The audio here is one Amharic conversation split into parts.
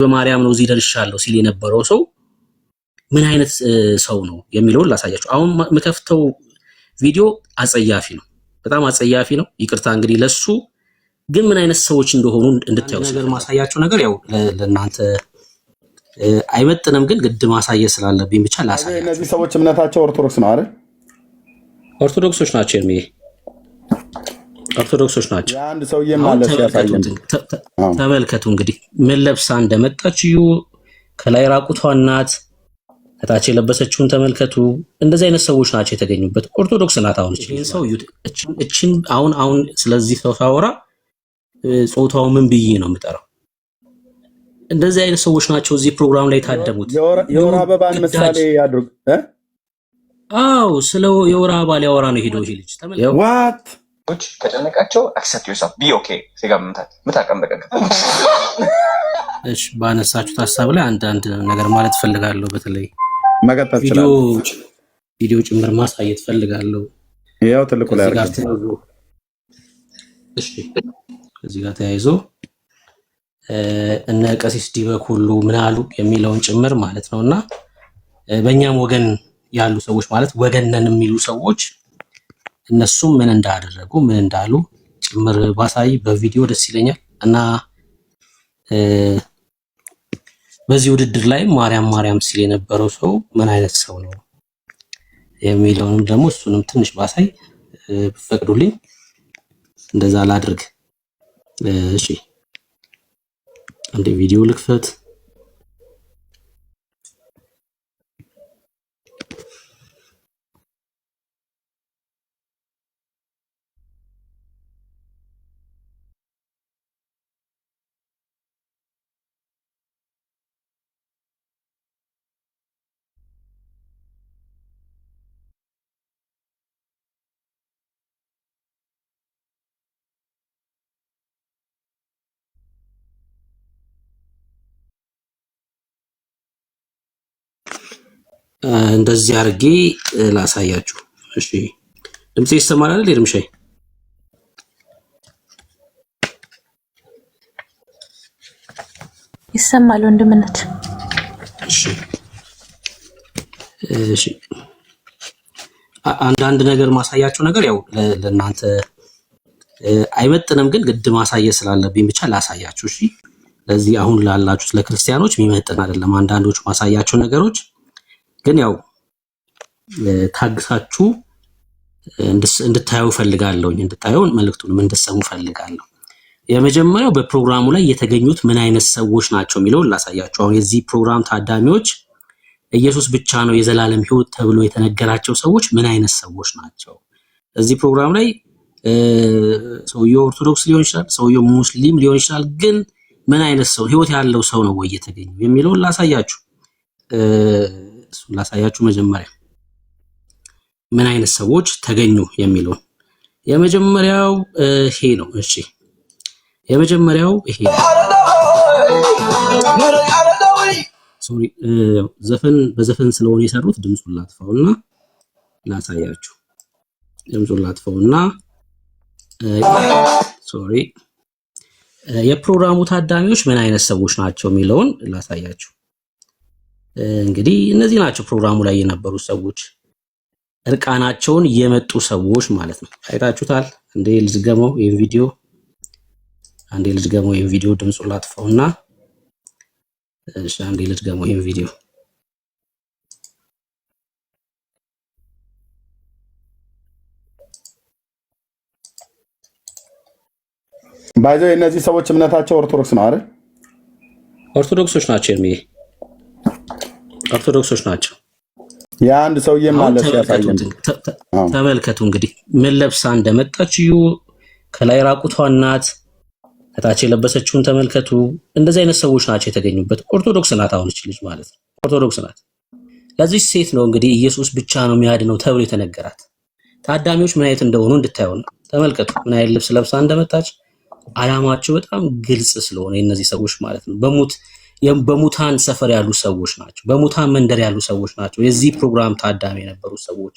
በማርያም ነው እዚህ ደርሻለሁ ሲል የነበረው ሰው ምን አይነት ሰው ነው የሚለውን ላሳያችሁ። አሁን መከፍተው ቪዲዮ አጸያፊ ነው፣ በጣም አጸያፊ ነው። ይቅርታ እንግዲህ ለሱ ግን ምን አይነት ሰዎች እንደሆኑ እንድታዩ ነገር ማሳያችሁ ነገር ያው ለእናንተ አይመጥንም፣ ግን ግድ ማሳየት ስላለብኝ ብቻ ላሳያችሁ። እነዚህ ሰዎች እምነታቸው ኦርቶዶክስ ነው አይደል? ኦርቶዶክሶች ናቸው የሚይ ኦርቶዶክሶች ናቸው። አንድ ሰውዬ ማለት ያሳየን ተመልከቱ። እንግዲህ ምን ለብሳ እንደመጣች እዩ። ከላይ ራቁቷን ናት፣ ከታች የለበሰችውን ተመልከቱ። እንደዚህ አይነት ሰዎች ናቸው የተገኙበት። ኦርቶዶክስ ናት። አሁን እቺን አሁን ስለዚህ ሰው ሳወራ ጾታው ምን ብዬ ነው የምጠራው? እንደዚህ አይነት ሰዎች ናቸው እዚህ ፕሮግራም ላይ ታደሙት። የወር አበባን ምሳሌ ያድርግ። አዎ ስለ የወር አበባ ሊያወራ ነው ሄዶ ይሄ ልጅ ዋት ከጨነቃቸው አክሰፕት ዮርሰልፍ ቢ ኦኬ ሲጋ ምታቀምበቀ እሺ ባነሳችሁት ሐሳብ ላይ አንድ ነገር ማለት ፈልጋለሁ። በተለይ መቀጠል ቪዲዮ ጭምር ማሳየት ፈልጋለሁ። ያው ትልቁ ላይ እሺ እዚህ ጋር ተያይዞ እነ ቀሲስ ዲበኩሉ ምን አሉ የሚለውን ጭምር ማለት ነውና በእኛም ወገን ያሉ ሰዎች ማለት ወገን ነን የሚሉ ሰዎች እነሱም ምን እንዳደረጉ ምን እንዳሉ ጭምር ባሳይ በቪዲዮ ደስ ይለኛል። እና በዚህ ውድድር ላይ ማርያም ሲል የነበረው ሰው ምን አይነት ሰው ነው የሚለውንም ደግሞ እሱንም ትንሽ ባሳይ ፈቅዱልኝ፣ እንደዛ ላድርግ። እሺ አንዴ ቪዲዮ ልክፈት። እንደዚህ አድርጌ ላሳያችሁ። እሺ ድምጽ ይሰማል አይደል? እርምሻይ ይሰማል ወንድምነት። እሺ አንዳንድ ነገር ማሳያችሁ ነገር ያው ለእናንተ አይመጥንም፣ ግን ግድ ማሳየት ስላለብኝ ብቻ ላሳያችሁ። እሺ ለዚህ አሁን ላላችሁት ለክርስቲያኖች የሚመጥን አይደለም አንዳንዶቹ ማሳያችሁ ነገሮች፣ ግን ያው ታግሳችሁ እንድታዩ ፈልጋለሁ፣ እንድታዩ መልእክቱንም እንድትሰሙ ፈልጋለሁ። የመጀመሪያው በፕሮግራሙ ላይ የተገኙት ምን አይነት ሰዎች ናቸው የሚለውን ላሳያችሁ። አሁን የዚህ ፕሮግራም ታዳሚዎች ኢየሱስ ብቻ ነው የዘላለም ሕይወት ተብሎ የተነገራቸው ሰዎች ምን አይነት ሰዎች ናቸው? እዚህ ፕሮግራም ላይ ሰውየው ኦርቶዶክስ ሊሆን ይችላል፣ ሰውየው ሙስሊም ሊሆን ይችላል፣ ግን ምን አይነት ሰው ሕይወት ያለው ሰው ነው ወይ የተገኘው የሚለውን ላሳያችሁ። እሱን ላሳያችሁ። መጀመሪያ ምን አይነት ሰዎች ተገኙ የሚለው የመጀመሪያው ይሄ ነው። እሺ የመጀመሪያው ይሄ ሶሪ በዘፈን ስለሆነ የሰሩት ድምጹን ላጥፋውና ላሳያችሁ። ድምጹን ላጥፋውና ሶሪ የፕሮግራሙ ታዳሚዎች ምን አይነት ሰዎች ናቸው የሚለውን ላሳያችሁ። እንግዲህ እነዚህ ናቸው ፕሮግራሙ ላይ የነበሩ ሰዎች፣ እርቃናቸውን የመጡ ሰዎች ማለት ነው። አይታችሁታል። አንዴ ልዝገመው ይሄን ቪዲዮ ድምጹን ላጥፋውና እሺ አንዴ ልዝገመው ይሄን ቪዲዮ። ባይዘው እነዚህ ሰዎች እምነታቸው ኦርቶዶክስ ነው አይደል? ኦርቶዶክሶች ናቸው የሚይ ኦርቶዶክሶች ናቸው። የአንድ ሰውዬ ማለት ያሳየን ተመልከቱ። እንግዲህ ምን ለብሳ እንደመጣች እዩ። ከላይ ራቁቷን ናት፣ ከታች የለበሰችውን ተመልከቱ። እንደዚህ አይነት ሰዎች ናቸው የተገኙበት። ኦርቶዶክስ ናት አሁን እቺ ልጅ ማለት ነው፣ ኦርቶዶክስ ናት። ለዚህ ሴት ነው እንግዲህ ኢየሱስ ብቻ ነው የሚያድነው ተብሎ የተነገራት። ታዳሚዎች ምን አይነት እንደሆኑ እንድታዩ ነው። ተመልከቱ ምን አይነት ልብስ ለብሳ እንደመጣች። አላማቸው በጣም ግልጽ ስለሆነ እነዚህ ሰዎች ማለት ነው በሙታን ሰፈር ያሉ ሰዎች ናቸው። በሙታን መንደር ያሉ ሰዎች ናቸው። የዚህ ፕሮግራም ታዳሚ የነበሩ ሰዎች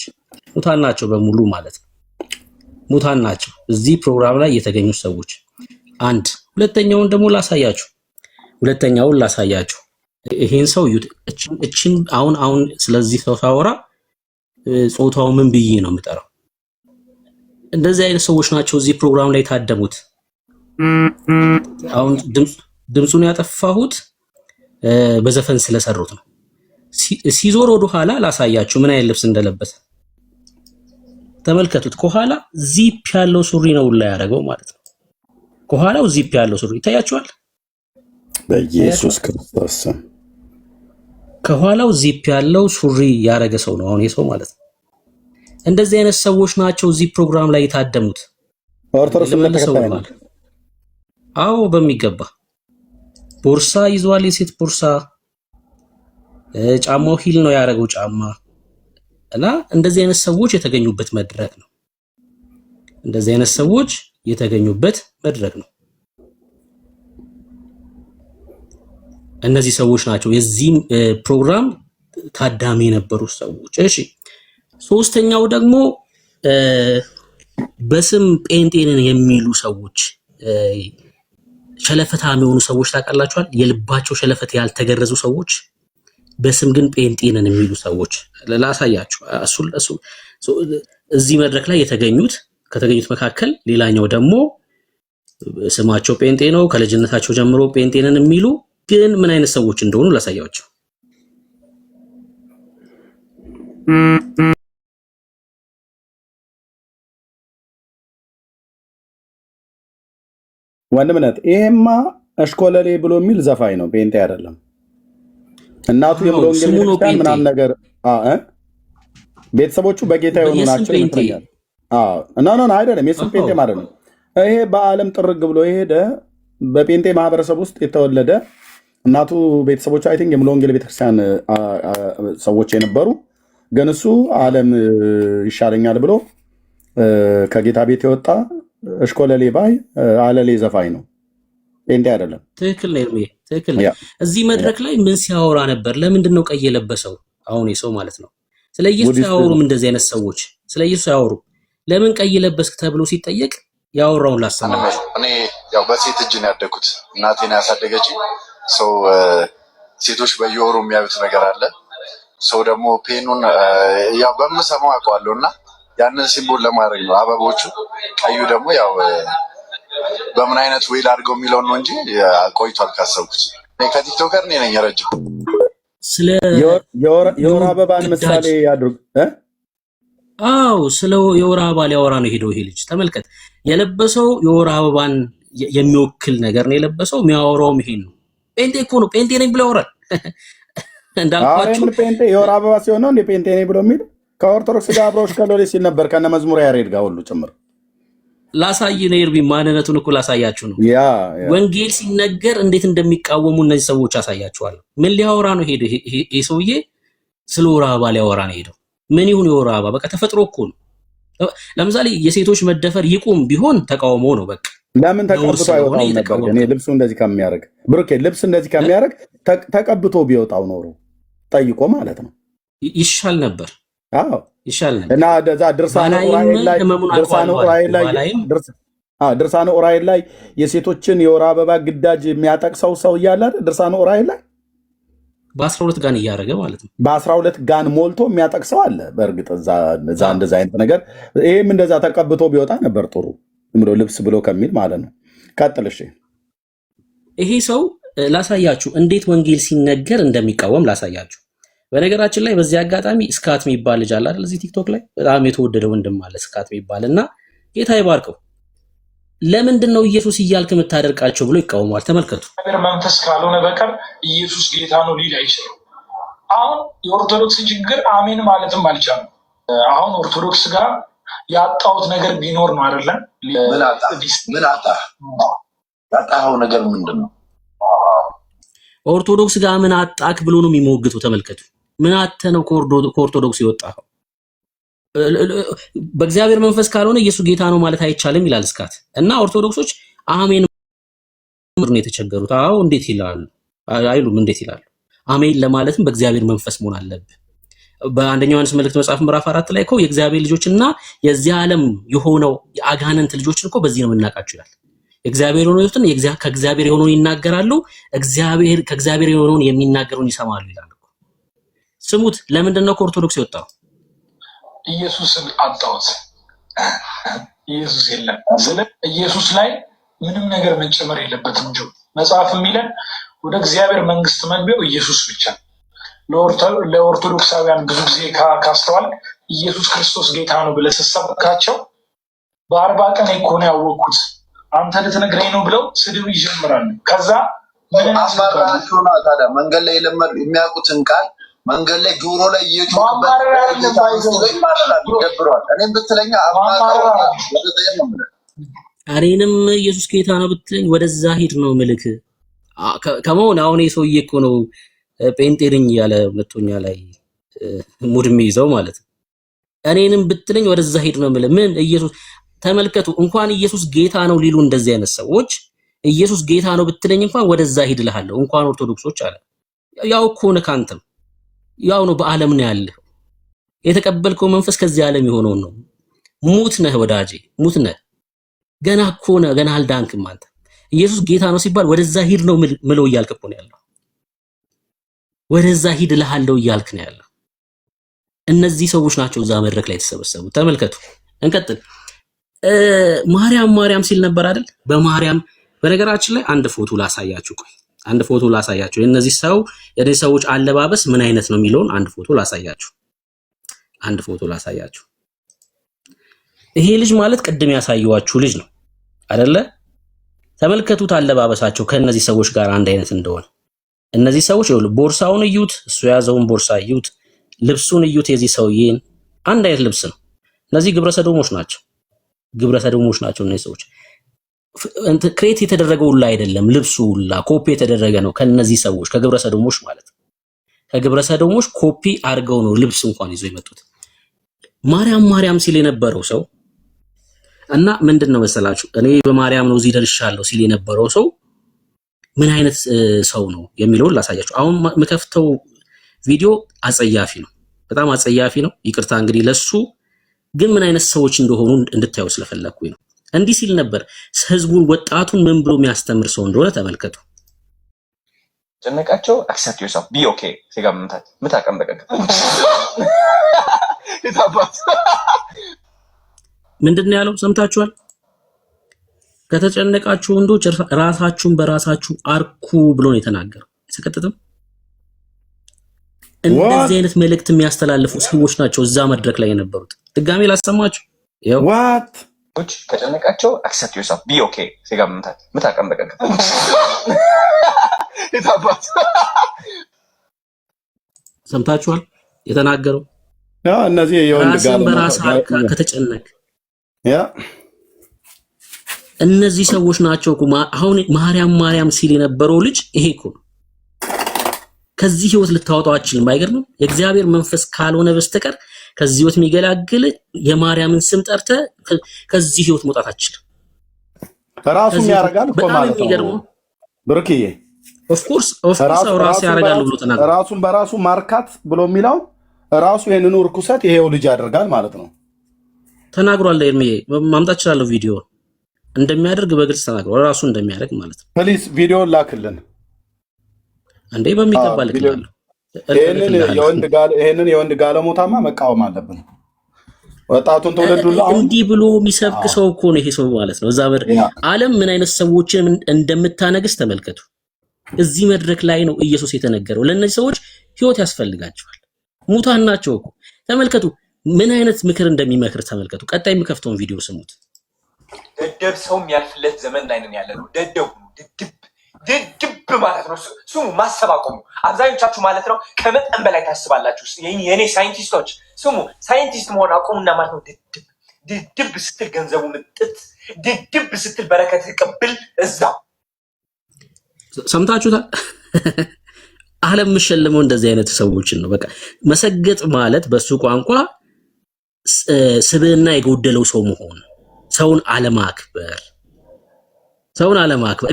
ሙታን ናቸው በሙሉ ማለት ነው። ሙታን ናቸው እዚህ ፕሮግራም ላይ የተገኙ ሰዎች። አንድ ሁለተኛውን ደግሞ ላሳያችሁ። ሁለተኛውን ላሳያችሁ። ይሄን ሰው እዩት። እችን አሁን ስለዚህ ሰው ሳወራ ጾታው ምን ብዬ ነው የምጠራው? እንደዚህ አይነት ሰዎች ናቸው እዚህ ፕሮግራም ላይ ታደሙት። አሁን ድምጹን ያጠፋሁት በዘፈን ስለሰሩት ነው። ሲዞር ወደ ኋላ ላሳያችሁ ምን አይነት ልብስ እንደለበሰ ተመልከቱት። ከኋላ ዚፕ ያለው ሱሪ ነው ላይ ያደረገው ማለት ነው። ከኋላው ዚፕ ያለው ሱሪ ይታያችኋል። በኢየሱስ ክርስቶስ ከኋላው ዚፕ ያለው ሱሪ ያደረገ ሰው ነው አሁን የሰው ማለት ነው። እንደዚህ አይነት ሰዎች ናቸው እዚህ ፕሮግራም ላይ የታደሙት። ኦርቶዶክስ ተከታይ ነው። አዎ በሚገባ ቦርሳ ይዟል፣ የሴት ቦርሳ። ጫማው ሂል ነው ያደረገው ጫማ እና እንደዚህ አይነት ሰዎች የተገኙበት መድረክ ነው። እንደዚህ አይነት ሰዎች የተገኙበት መድረክ ነው። እነዚህ ሰዎች ናቸው የዚህ ፕሮግራም ታዳሚ የነበሩ ሰዎች። እሺ ሶስተኛው ደግሞ በስም ጴንጤንን የሚሉ ሰዎች፣ ሸለፈታም የሆኑ ሰዎች ታውቃላችኋል። የልባቸው ሸለፈት ያልተገረዙ ሰዎች በስም ግን ጴንጤንን የሚሉ ሰዎች ላሳያችሁ። እዚህ መድረክ ላይ ከተገኙት መካከል ሌላኛው ደግሞ ስማቸው ጴንጤ ነው፣ ከልጅነታቸው ጀምሮ ጴንጤንን የሚሉ ግን ምን አይነት ሰዎች እንደሆኑ ላሳያችሁ። ወንድምነት ይሄማ እሽኮለሌ ብሎ የሚል ዘፋኝ ነው፣ ጴንጤ አይደለም። እናቱ የምሎ እንግሊዝ ምናምን ነገር ቤተሰቦቹ በጌታ የሆኑ ናቸው ይመስለኛል። ኖ አይደለም፣ የስም ጴንጤ ማለት ነው። ይሄ በዓለም ጥርግ ብሎ የሄደ በጴንጤ ማህበረሰብ ውስጥ የተወለደ እናቱ ቤተሰቦቹ አይ ቲንክ የምሎ ወንጌል ቤተክርስቲያን ሰዎች የነበሩ ግን እሱ ዓለም ይሻለኛል ብሎ ከጌታ ቤት የወጣ እሽኮለሌ ባይ አለሌ ዘፋኝ ነው፣ ጴንጤ አይደለም። ትክክል ነው። ትክክል ነው። እዚህ መድረክ ላይ ምን ሲያወራ ነበር? ለምንድን ነው ቀይ የለበሰው? አሁን የሰው ማለት ነው። ስለ ኢየሱስ ያወሩም እንደዚህ አይነት ሰዎች ስለ ኢየሱስ ያወሩ። ለምን ቀይ ለበስክ ተብሎ ሲጠየቅ ያወራውን ላሰማችሁ። እኔ ያው በሴት እጅ ነው ያደግኩት። እናቴን ያሳደገች ሰው ሴቶች በየወሩ የሚያዩት ነገር አለ። ሰው ደግሞ ፔኑን ያው በምሰማው አውቀዋለሁ እና ያንን ሲምቦል ለማድረግ ነው። አበቦቹ ቀዩ ደግሞ ያው በምን አይነት ዌል አድርገው የሚለውን ነው እንጂ ቆይቷል ካሰብኩት። እኔ ከቲክቶከር እኔ ነኝ ረጅም ስለ የወር አበባን ምሳሌ ያድርግ። አዎ ስለ የወር አበባ ሊያወራ ነው ሄደው። ይሄ ልጅ ተመልከት፣ የለበሰው የወር አበባን የሚወክል ነገር ነው የለበሰው። የሚያወራውም ይሄን ነው። ጴንጤ እኮ ነው። ጴንጤ ነኝ ብሎ ያወራል። እንዳልኳችሁ ጴንጤ የወር አበባ ሲሆን ነው እንደ ጴንጤ ነኝ ብሎ የሚል ከኦርቶዶክስ ጋር አብሮሽ ከሎሌ ሲል ነበር ከነ መዝሙር ያሬድ ጋር ሁሉ ጭምር። ላሳይ ነው ኤርቢ፣ ማንነቱን እኮ ላሳያችሁ ነው። ወንጌል ሲነገር እንዴት እንደሚቃወሙ እነዚህ ሰዎች አሳያችኋለሁ። ምን ሊያወራ ነው ሄደው? ይሄ ሰውዬ ስለ ወር አበባ ሊያወራ ነው ሄደው። ምን ይሁን የወር አበባ? በቃ ተፈጥሮ እኮ ነው። ለምሳሌ የሴቶች መደፈር ይቁም ቢሆን ተቃውሞ ነው። በቃ ለምን ተቀብቶ አይወጣው ነበር? እኔ ልብሱ እንደዚህ ከሚያደርግ ብሩኬ፣ ልብስ እንደዚህ ከሚያደርግ ተቀብቶ ቢወጣው ኖሮ ጠይቆ ማለት ነው ይሻል ነበር። አዎ ይሻል ነበር። እና ደዛ ድርሳነ ዑራኤል ላይ የሴቶችን የወር አበባ ግዳጅ የሚያጠቅሰው ሰው እያለ ድርሳነ ዑራኤል ላይ በ12 ጋን እያደረገ ማለት ነው። በ12 ጋን ሞልቶ የሚያጠቅሰው አለ። በእርግጥ እዛ እንደዛ አይነት ነገር ይሄም እንደዛ ተቀብቶ ቢወጣ ነበር ጥሩ ብሎ ልብስ ብሎ ከሚል ማለት ነው። ቀጥል እሺ። ይሄ ሰው ላሳያችሁ እንዴት ወንጌል ሲነገር እንደሚቃወም ላሳያችሁ። በነገራችን ላይ በዚህ አጋጣሚ ስካት የሚባል ልጅ አለ አይደል? እዚህ ቲክቶክ ላይ በጣም የተወደደ ወንድም አለ ስካት የሚባል እና ጌታ ይባርከው። ለምንድን ነው ኢየሱስ እያልክ የምታደርቃቸው ብሎ ይቃወማል። ተመልከቱ። መንፈስ ካልሆነ በቀር ኢየሱስ ጌታ ነው ሊል አይችልም። አሁን የኦርቶዶክስ ችግር አሜን ማለትም አልቻለም። አሁን ኦርቶዶክስ ጋር ያጣሁት ነገር ቢኖር ነው አይደለም። ምን ያጣኸው ነገር ምንድን ነው? ኦርቶዶክስ ጋር ምን አጣክ ብሎ ነው የሚሞግቱ። ተመልከቱ። ምን አተ ነው ከኦርቶዶክስ የወጣኸው? በእግዚአብሔር መንፈስ ካልሆነ ኢየሱስ ጌታ ነው ማለት አይቻልም ይላል ስካት። እና ኦርቶዶክሶች አሜን ነው የተቸገሩት። አዎ እንዴት ይላሉ? አይሉም። እንዴት ይላሉ? አሜን ለማለትም በእግዚአብሔር መንፈስ መሆን አለበት። በአንደኛው ዮሐንስ መልእክት መጽሐፍ ምዕራፍ 4 ላይ እኮ የእግዚአብሔር ልጆችና የዚህ ዓለም የሆነው የአጋንንት ልጆችን እኮ በዚህ ነው የምናውቃቸው ይላል። እግዚአብሔር የሆነውን ከእግዚአብሔር የሆነውን ይናገራሉ፣ ከእግዚአብሔር የሆነውን የሚናገሩን ይሰማሉ ይላል። ስሙት። ለምንድን ነው ከኦርቶዶክስ የወጣው? ኢየሱስን አጣሁት። ኢየሱስ የለም። ስለ ኢየሱስ ላይ ምንም ነገር መጨመር የለበትም እንጂ መጽሐፍ የሚለን ወደ እግዚአብሔር መንግስት መግቢያው ኢየሱስ ብቻ። ለኦርቶዶክሳውያን ብዙ ጊዜ ካስተዋል ኢየሱስ ክርስቶስ ጌታ ነው ብለህ ስትሰብካቸው በ40 ቀን እኮ ነው ያወቅኩት አንተ ልትነግረኝ ነው ብለው ስድብ ይጀምራሉ። ከዛ ምን አማራቸውና ታዲያ መንገድ ላይ የሚያውቁትን ቃል መንገድ ላይ ጆሮ ላይ እኔም ብትለኛ እኔንም ኢየሱስ ጌታ ነው ብትለኝ ወደዛ ሂድ ነው ምልክ ከመሆን አሁን የሰውዬ እኮ ነው ጴንጤልኝ ያለ ሁለተኛ ላይ ሙድም ይዘው ማለት ነው። እኔንም ብትለኝ ወደዛ ሂድ ነው ምልክ ምን ኢየሱስ ተመልከቱ። እንኳን ኢየሱስ ጌታ ነው ሊሉ እንደዚህ አይነት ሰዎች ኢየሱስ ጌታ ነው ብትለኝ እንኳን ወደዛ ሂድ እልሃለሁ። እንኳን ኦርቶዶክሶች አለ ያው እኮ ነው ካንተም ያው ነው በአለም ነው ያለው የተቀበልከው መንፈስ ከዚህ ዓለም የሆነው ነው። ሙት ነህ ወዳጄ ሙት ነህ። ገና እኮ ነው ገና አልዳንክም አንተ። ኢየሱስ ጌታ ነው ሲባል ወደዛ ሂድ ነው ምለው እያልክ እኮ ነው ያለው። ወደዛ ሂድ እልሃለሁ እያልክ ነው ያለው። እነዚህ ሰዎች ናቸው እዛ መድረክ ላይ የተሰበሰቡት። ተመልከቱ። እንቀጥል። ማርያም ሲል ነበር አይደል? በማርያም በነገራችን ላይ አንድ ፎቶ ላሳያችሁ። ቆይ አንድ ፎቶ ላሳያችሁ። የነዚህ ሰዎች አለባበስ ምን አይነት ነው የሚለውን አንድ ፎቶ ላሳያችሁ። ይሄ ልጅ ማለት ቅድም ያሳየዋችሁ ልጅ ነው አይደለ? ተመልከቱት አለባበሳቸው ከነዚህ ሰዎች ጋር አንድ አይነት እንደሆነ። እነዚህ ሰዎች ቦርሳውን እዩት፣ እሱ የያዘውን ቦርሳ እዩት፣ ልብሱን እዩት። የዚህ ሰውዬን አንድ አይነት ልብስ ነው። እነዚህ ግብረሰዶሞች ናቸው እነዚህ ሰዎች። ክሬት የተደረገው ሁላ አይደለም፣ ልብሱ ሁላ ኮፒ የተደረገ ነው ከነዚህ ሰዎች ከግብረሰዶሞች ማለት ነው። ከግብረሰዶሞች ኮፒ አድርገው ነው ልብስ እንኳን ይዞ የመጡት። ማርያም ሲል የነበረው ሰው እና ምንድነው መሰላችሁ እኔ በማርያም ነው እዚህ ደርሻለሁ ሲል የነበረው ሰው ምን አይነት ሰው ነው የሚለውን ላሳያችሁ። አሁን የምከፍተው ቪዲዮ አጸያፊ ነው፣ በጣም አጸያፊ ነው። ይቅርታ እንግዲህ ለሱ ግን ምን አይነት ሰዎች እንደሆኑ እንድታዩ ስለፈለኩኝ ነው። እንዲህ ሲል ነበር ህዝቡን፣ ወጣቱን ምን ብሎ የሚያስተምር ሰው እንደሆነ ተመልከቱ። ጨነቃቸው accept yourself be okay ሲጋምታት ምታቀም በቀቅ ይታባት ምንድነው ያለው ሰምታችኋል? ከተጨነቃችሁ ወንዶች ራሳችሁን በራሳችሁ አርኩ ብሎ ነው የተናገረው። ሰከተተም እንደዚህ አይነት መልእክት የሚያስተላልፉ ሰዎች ናቸው እዛ መድረክ ላይ የነበሩት። ድጋሜ ላሰማችሁ። ያው ከጨነቃቸው accept yourself be okay ሲጋምታት ምታቀም በቀቅ ይታባት ሰምታችኋል የተናገረው። እነዚህ የወንድ ጋር በራስ ከተጨነቅ እነዚህ ሰዎች ናቸው እኮ አሁን ማርያም ሲል የነበረው ልጅ ይሄ እኮ ነው። ከዚህ ህይወት ልታወጣው አትችልም። አይገርምም? የእግዚአብሔር መንፈስ ካልሆነ በስተቀር ከዚህ ህይወት የሚገላግል የማርያምን ስም ጠርተ ከዚህ ህይወት መውጣት አትችልም። ራሱም ያረጋል እኮ ማለት ነው። ብሩክዬ ኦፍ ኮርስ ራሱ ያረጋል ብሎ ተናግሯል። ራሱን በራሱ ማርካት ብሎ የሚለው ራሱ ይሄንን ርኩሰት ይሄው ልጅ ያደርጋል ማለት ነው ተናግሯል። ኤርሚዬ ማምጣት ይችላል። ቪዲዮ እንደሚያደርግ በግልጽ ተናግሯል። ራሱ እንደሚያደርግ ማለት ነው። ፕሊዝ ቪዲዮ ላክልን እንዴ በሚገባ ልክላለሁ። ይሄንን የወንድ ጋለሞታማ መቃወም አለብን። ወጣቱን ትውልዱላ እንዲህ ብሎ የሚሰብክ ሰው እኮ ነው ይሄ ሰው ማለት ነው። እዛ ዓለም ምን አይነት ሰዎችን እንደምታነግስ ተመልከቱ። እዚህ መድረክ ላይ ነው ኢየሱስ የተነገረው። ለእነዚህ ሰዎች ህይወት ያስፈልጋቸዋል። ሙታን ናቸው እኮ። ተመልከቱ ምን አይነት ምክር እንደሚመክር ተመልከቱ። ቀጣይ የምከፍተውን ቪዲዮ ስሙት። ደደብ ሰው የሚያልፍለት ዘመን ላይ ነን ያለነው። ድድብ ማለት ነው። ስሙ ማሰብ አቆሙ። አብዛኞቻችሁ ማለት ነው ከመጠን በላይ ታስባላችሁ። የኔ ሳይንቲስቶች ስሙ፣ ሳይንቲስት መሆን አቆሙና ማለት ነው ድድብ ስትል ገንዘቡ ምጥት፣ ድድብ ስትል በረከት ቅብል እዛው። ሰምታችሁታል? ዓለም የምሸልመው እንደዚህ አይነት ሰዎችን ነው። በቃ መሰገጥ ማለት በሱ ቋንቋ ስብዕና የጎደለው ሰው መሆን፣ ሰውን አለማክበር፣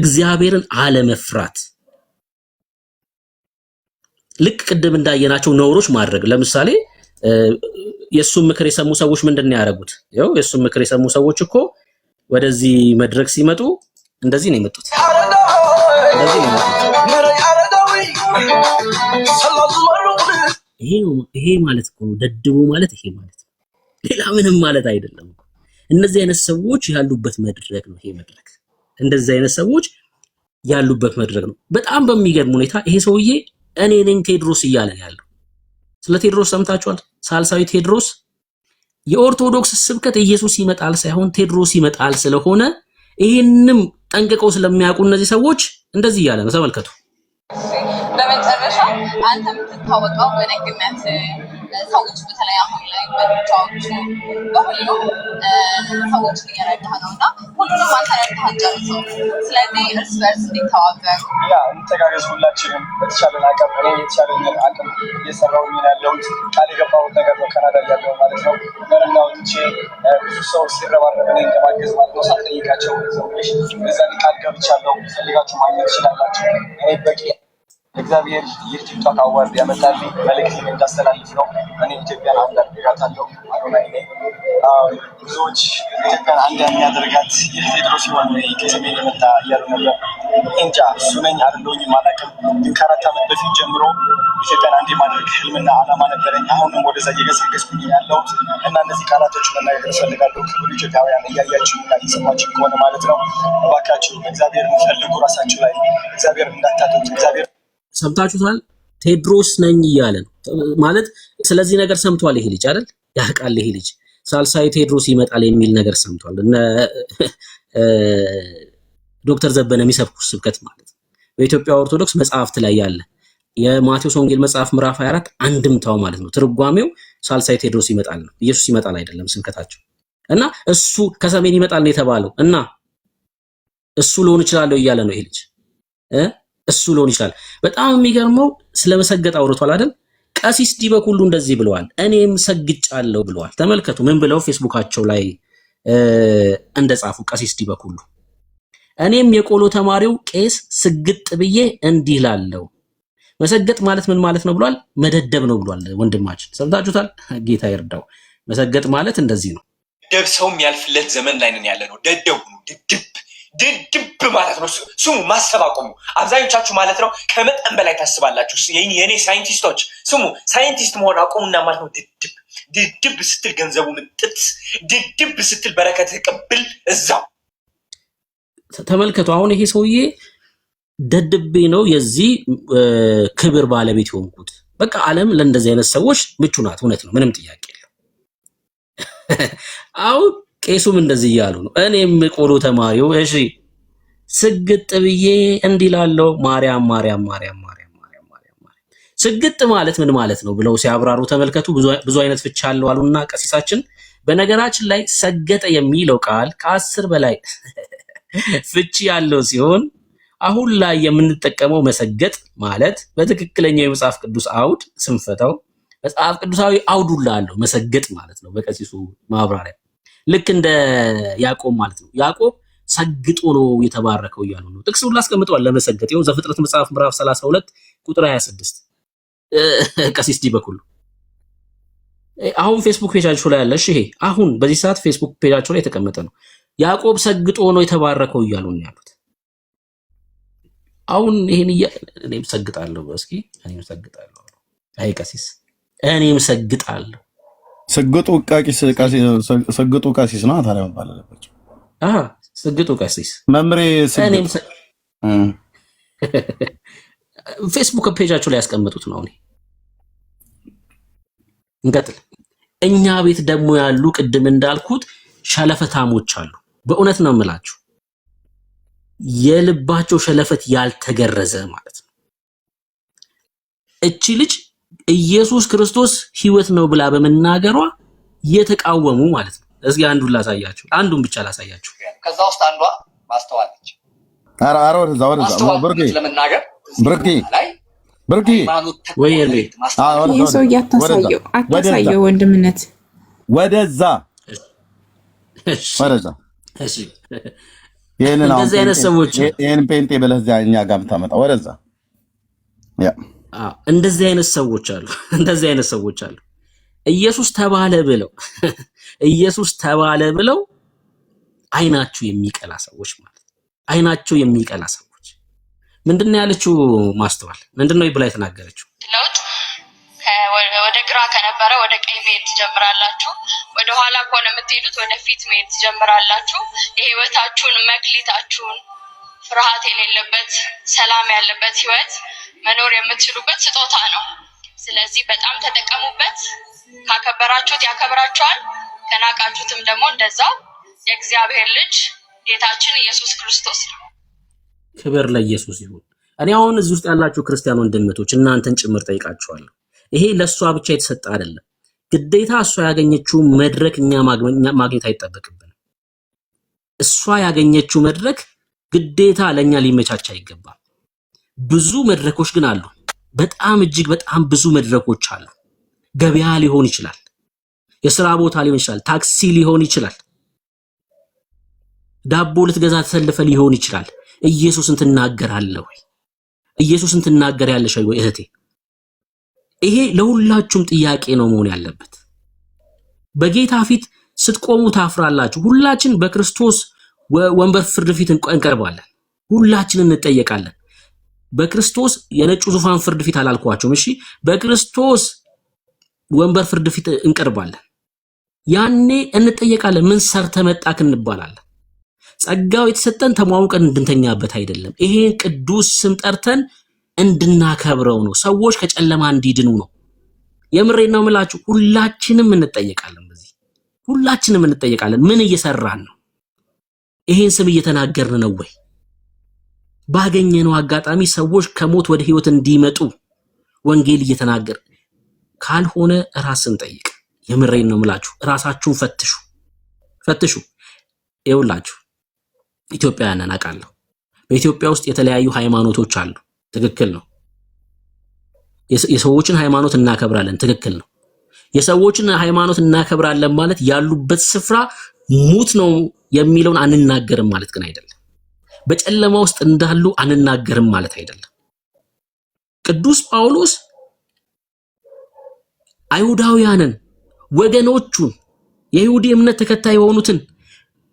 እግዚአብሔርን አለመፍራት፣ ልክ ቅድም እንዳየናቸው ነውሮች ማድረግ። ለምሳሌ የሱን ምክር የሰሙ ሰዎች ምንድነው ያደረጉት? ያው የሱን ምክር የሰሙ ሰዎች እኮ ወደዚህ መድረክ ሲመጡ እንደዚህ ነው የመጡት። እንደዚህ ነው ይሄ ማለት እኮ ነው ደድቦ ማለት ይሄ ማለት ነው። ሌላ ምንም ማለት አይደለም። እነዚህ አይነት ሰዎች ያሉበት መድረክ ነው ይሄ መድረክ። እንደዚህ አይነት ሰዎች ያሉበት መድረክ ነው። በጣም በሚገርም ሁኔታ ይሄ ሰውዬ እኔ ነኝ ቴድሮስ እያለ ነው ያለው። ስለ ቴድሮስ ሰምታችኋል? ሳልሳዊ ቴድሮስ የኦርቶዶክስ ስብከት ኢየሱስ ይመጣል ሳይሆን ቴድሮስ ይመጣል ስለሆነ ይሄንንም ጠንቅቀው ስለሚያውቁ እነዚህ ሰዎች እንደዚህ እያለ ነው። ተመልከቱ። በመጨረሻ አንተ የምትታወቀው በደግነት ሰዎች በተለይ አሁን ላይ በቻዎች በሁሉም ሰዎችን እየረዳህ ነው እና ሁሉንም አንተ ረዳህ ጨርሰው። ስለዚህ እርስ በርስ እንዲተባበሩ እንተጋገዝ። ሁላችንም በተቻለን አቅም እኔ የተቻለኝን አቅም እየሰራሁኝ ያለሁት ቃል የገባሁት ነገር ነው። ካናዳ ያለው ማለት ነው መረና ወጥቼ ብዙ ሰው ሲረባረብ እኔን ለማገዝ ማለት ነው ሳልጠይቃቸው ሰዎች በዛን ቃል ገብቻለሁ። ፈልጋችሁ ማግኘት ትችላላችሁ። እኔ በቂ እግዚአብሔር የቲክቶክ አዋርድ ያመጣልኝ መልእክቴን እንዳስተላልፍ ነው። እኔ ኢትዮጵያን አንድ አድርጋታለሁ። አዶናይ ነኝ። ብዙዎች ኢትዮጵያን አንድ የሚያደርጋት የቴድሮስ ሲሆን ከሰሜን የመጣ እያሉ ነበር። እንጃ እሱ ነኝ አይደለሁኝም አላውቅም። ግን ከ4 ዓመት በፊት ጀምሮ ኢትዮጵያን አንድ የማድረግ ህልምና ዓላማ ነበረኝ። አሁንም ወደዛ እየገሰገስኩኝ ያለሁት እና እነዚህ ቃላቶችን መናገር እፈልጋለሁ። ክቡር ኢትዮጵያውያን እያያችሁ እና እየሰማችሁ ከሆነ ማለት ነው እባካችሁ እግዚአብሔር የምትፈልጉ ራሳችሁ ላይ እግዚአብሔር እንዳታጡት። እግዚአብሔር ሰምታችሁታል። ቴድሮስ ነኝ እያለ ነው ማለት። ስለዚህ ነገር ሰምቷል ይሄ ልጅ አይደል? ያህቃል ይሄ ልጅ ሳልሳዊ ቴድሮስ ይመጣል የሚል ነገር ሰምቷል። እነ ዶክተር ዘበነ የሚሰብኩት ስብከት ማለት ነው በኢትዮጵያ ኦርቶዶክስ መጽሐፍት ላይ ያለ የማቴዎስ ወንጌል መጽሐፍ ምዕራፍ 24 አንድምታው ማለት ነው። ትርጓሜው ሳልሳዊ ቴድሮስ ይመጣል ነው። ኢየሱስ ይመጣል አይደለም ስብከታቸው። እና እሱ ከሰሜን ይመጣል ነው የተባለው እና እሱ ሊሆን ይችላል እያለ ነው ይሄ ልጅ እሱ ሊሆን ይችላል። በጣም የሚገርመው ስለመሰገጥ አውርቷል አይደል? ቀሲስ ዲበኩሉ እንደዚህ ብለዋል፣ እኔም ሰግጫለሁ ብለዋል። ተመልከቱ ምን ብለው ፌስቡካቸው ላይ እንደጻፉ ቀሲስ ዲበኩሉ እኔም የቆሎ ተማሪው ቄስ ስግጥ ብዬ እንዲህ ላለው። መሰገጥ ማለት ምን ማለት ነው ብሏል? መደደብ ነው ብሏል ወንድማችን። ሰምታችሁታል። ጌታ ይርዳው። መሰገጥ ማለት እንደዚህ ነው። ደብ ሰው የሚያልፍለት ዘመን ላይ ነን ያለ ነው። ደደቡ ድድብ ማለት ነው። ስሙ፣ ማሰብ አቁሙ። አብዛኞቻችሁ ማለት ነው ከመጠን በላይ ታስባላችሁ። የኔ ሳይንቲስቶች ስሙ፣ ሳይንቲስት መሆን አቁሙና ማለት ነው ድድብ ስትል ገንዘቡ ምጥት፣ ድድብ ስትል በረከት ቅብል እዛው። ተመልከቱ። አሁን ይሄ ሰውዬ ደድቤ ነው የዚህ ክብር ባለቤት የሆንኩት። በቃ ዓለም ለእንደዚህ አይነት ሰዎች ምቹ ናት። እውነት ነው፣ ምንም ጥያቄ የለም። አሁን ቄሱም እንደዚህ እያሉ ነው። እኔም ቆሎ ተማሪው እሺ ስግጥ ብዬ እንዲላለው ማርያም ማርያም ማርያም ማርያም ማርያም ማርያም። ስግጥ ማለት ምን ማለት ነው ብለው ሲያብራሩ ተመልከቱ። ብዙ አይነት ፍቺ አለው አሉና ቀሲሳችን። በነገራችን ላይ ሰገጠ የሚለው ቃል ከ10 በላይ ፍቺ ያለው ሲሆን አሁን ላይ የምንጠቀመው መሰገጥ ማለት በትክክለኛው የመጽሐፍ ቅዱስ አውድ ስንፈታው መጽሐፍ ቅዱሳዊ አውዱላ አለው መሰገጥ ማለት ነው። በቀሲሱ ማብራሪያ ልክ እንደ ያዕቆብ ማለት ነው። ያዕቆብ ሰግጦ ነው የተባረከው እያሉ ነው። ጥቅስ ሁሉ አስቀምጠዋል ለመሰገጥ። ይኸው ዘፍጥረት መጽሐፍ ምዕራፍ 32 ቁጥር 26 ቀሲስ ዲበኩሉ አሁን ፌስቡክ ፔጃቸው ላይ አለ። እሺ ይሄ አሁን በዚህ ሰዓት ፌስቡክ ፔጃቸው ላይ የተቀመጠ ነው። ያዕቆብ ሰግጦ ነው የተባረከው እያሉ ነው ያሉት። አሁን ይሄን እኔም ሰግጣለሁ። እስኪ እኔም ሰግጣለሁ። አይ ቀሲስ እኔም ሰግጣለሁ። ሰግጡ ቀሲስ ነው ታዲያ መባል አለባቸው። ሰግጡ ቀሲስ መምሬ እኔም ፌስቡክ ፔጃቸው ላይ ያስቀመጡት ነው። እንቀጥል። እኛ ቤት ደግሞ ያሉ ቅድም እንዳልኩት ሸለፈታሞች አሉ። በእውነት ነው የምላችሁ የልባቸው ሸለፈት ያልተገረዘ ማለት ነው። እቺ ልጅ ኢየሱስ ክርስቶስ ሕይወት ነው ብላ በመናገሯ የተቃወሙ ማለት ነው። እስኪ አንዱን ላሳያችሁ፣ አንዱን ብቻ ላሳያችሁ። ከዛ ውስጥ አንዷ ማስተዋለች። አረ ወደዛ ብርቂ ወይ ይሄ ሰው አታሳየው ወንድምነት ወደዛ እሺ እንደዚህ አይነት ሰዎች ይሄን ፔንቴ ብለህ እኛ ጋር የምታመጣ ወደዛ እንደዚህ አይነት ሰዎች አሉ። እንደዚህ አይነት ሰዎች አሉ። ኢየሱስ ተባለ ብለው አይናችሁ የሚቀላ ሰዎች ማለት አይናቸው የሚቀላ ሰዎች ምንድነው ያለችው? ማስተዋል ምንድነው ይብላ የተናገረችው? ለውጥ ወደ ግራ ከነበረ ወደ ቀኝ መሄድ ትጀምራላችሁ። ወደ ኋላ ከሆነ የምትሄዱት ወደ ፊት መሄድ ትጀምራላችሁ። የህይወታችሁን መክሊታችሁን ፍርሃት የሌለበት ሰላም ያለበት ህይወት መኖር የምትችሉበት ስጦታ ነው። ስለዚህ በጣም ተጠቀሙበት። ካከበራችሁት ያከብራችኋል፣ ከናቃችሁትም ደግሞ እንደዛው። የእግዚአብሔር ልጅ ጌታችን ኢየሱስ ክርስቶስ ነው። ክብር ለኢየሱስ ይሁን። እኔ አሁን እዚህ ውስጥ ያላችሁ ክርስቲያን ወንድሞች እናንተን ጭምር ጠይቃችኋለሁ። ይሄ ለሷ ብቻ የተሰጠ አይደለም። ግዴታ እሷ ያገኘችው መድረክ እኛ ማግኘት አይጠበቅብንም። እሷ ያገኘችው መድረክ ግዴታ ለኛ ሊመቻች አይገባም። ብዙ መድረኮች ግን አሉ። በጣም እጅግ በጣም ብዙ መድረኮች አሉ። ገበያ ሊሆን ይችላል፣ የሥራ ቦታ ሊሆን ይችላል፣ ታክሲ ሊሆን ይችላል፣ ዳቦ ልትገዛ ተሰልፈ ሊሆን ይችላል። ኢየሱስን ትናገራለህ ወይ? ኢየሱስን ትናገሪያለሽ ወይ እህቴ? ይሄ ለሁላችሁም ጥያቄ ነው መሆን ያለበት። በጌታ ፊት ስትቆሙ ታፍራላችሁ። ሁላችን በክርስቶስ ወንበር ፍርድ ፊት እንቀርባለን። ሁላችን እንጠየቃለን። በክርስቶስ የነጩ ዙፋን ፍርድ ፊት አላልኳችሁም? እሺ፣ በክርስቶስ ወንበር ፍርድ ፊት እንቀርባለን። ያኔ እንጠየቃለን። ምን ሰርተ መጣክ እንባላለን። ጸጋው የተሰጠን ተሟሙቀን እንድንተኛበት አይደለም። ይሄን ቅዱስ ስም ጠርተን እንድናከብረው ነው። ሰዎች ከጨለማ እንዲድኑ ነው። የምሬን ነው የምላችሁ። ሁላችንም እንጠየቃለን። በዚህ ሁላችንም እንጠየቃለን። ምን እየሰራን ነው? ይሄን ስም እየተናገርን ነው ወይ? ባገኘነው አጋጣሚ ሰዎች ከሞት ወደ ህይወት እንዲመጡ ወንጌል እየተናገር ካልሆነ ራስን ጠይቅ። የምሬን ነው የምላችሁ። ራሳችሁን ፈትሹ። ይኸውላችሁ ኢትዮጵያውያን አውቃለሁ። በኢትዮጵያ ውስጥ የተለያዩ ሃይማኖቶች አሉ። ትክክል ነው። የሰዎችን ሃይማኖት እናከብራለን። ትክክል ነው። የሰዎችን ሃይማኖት እናከብራለን ማለት ያሉበት ስፍራ ሙት ነው የሚለውን አንናገርም ማለት ግን አይደለም። በጨለማ ውስጥ እንዳሉ አንናገርም ማለት አይደለም። ቅዱስ ጳውሎስ አይሁዳውያንን ወገኖቹን የይሁዲ እምነት ተከታይ የሆኑትን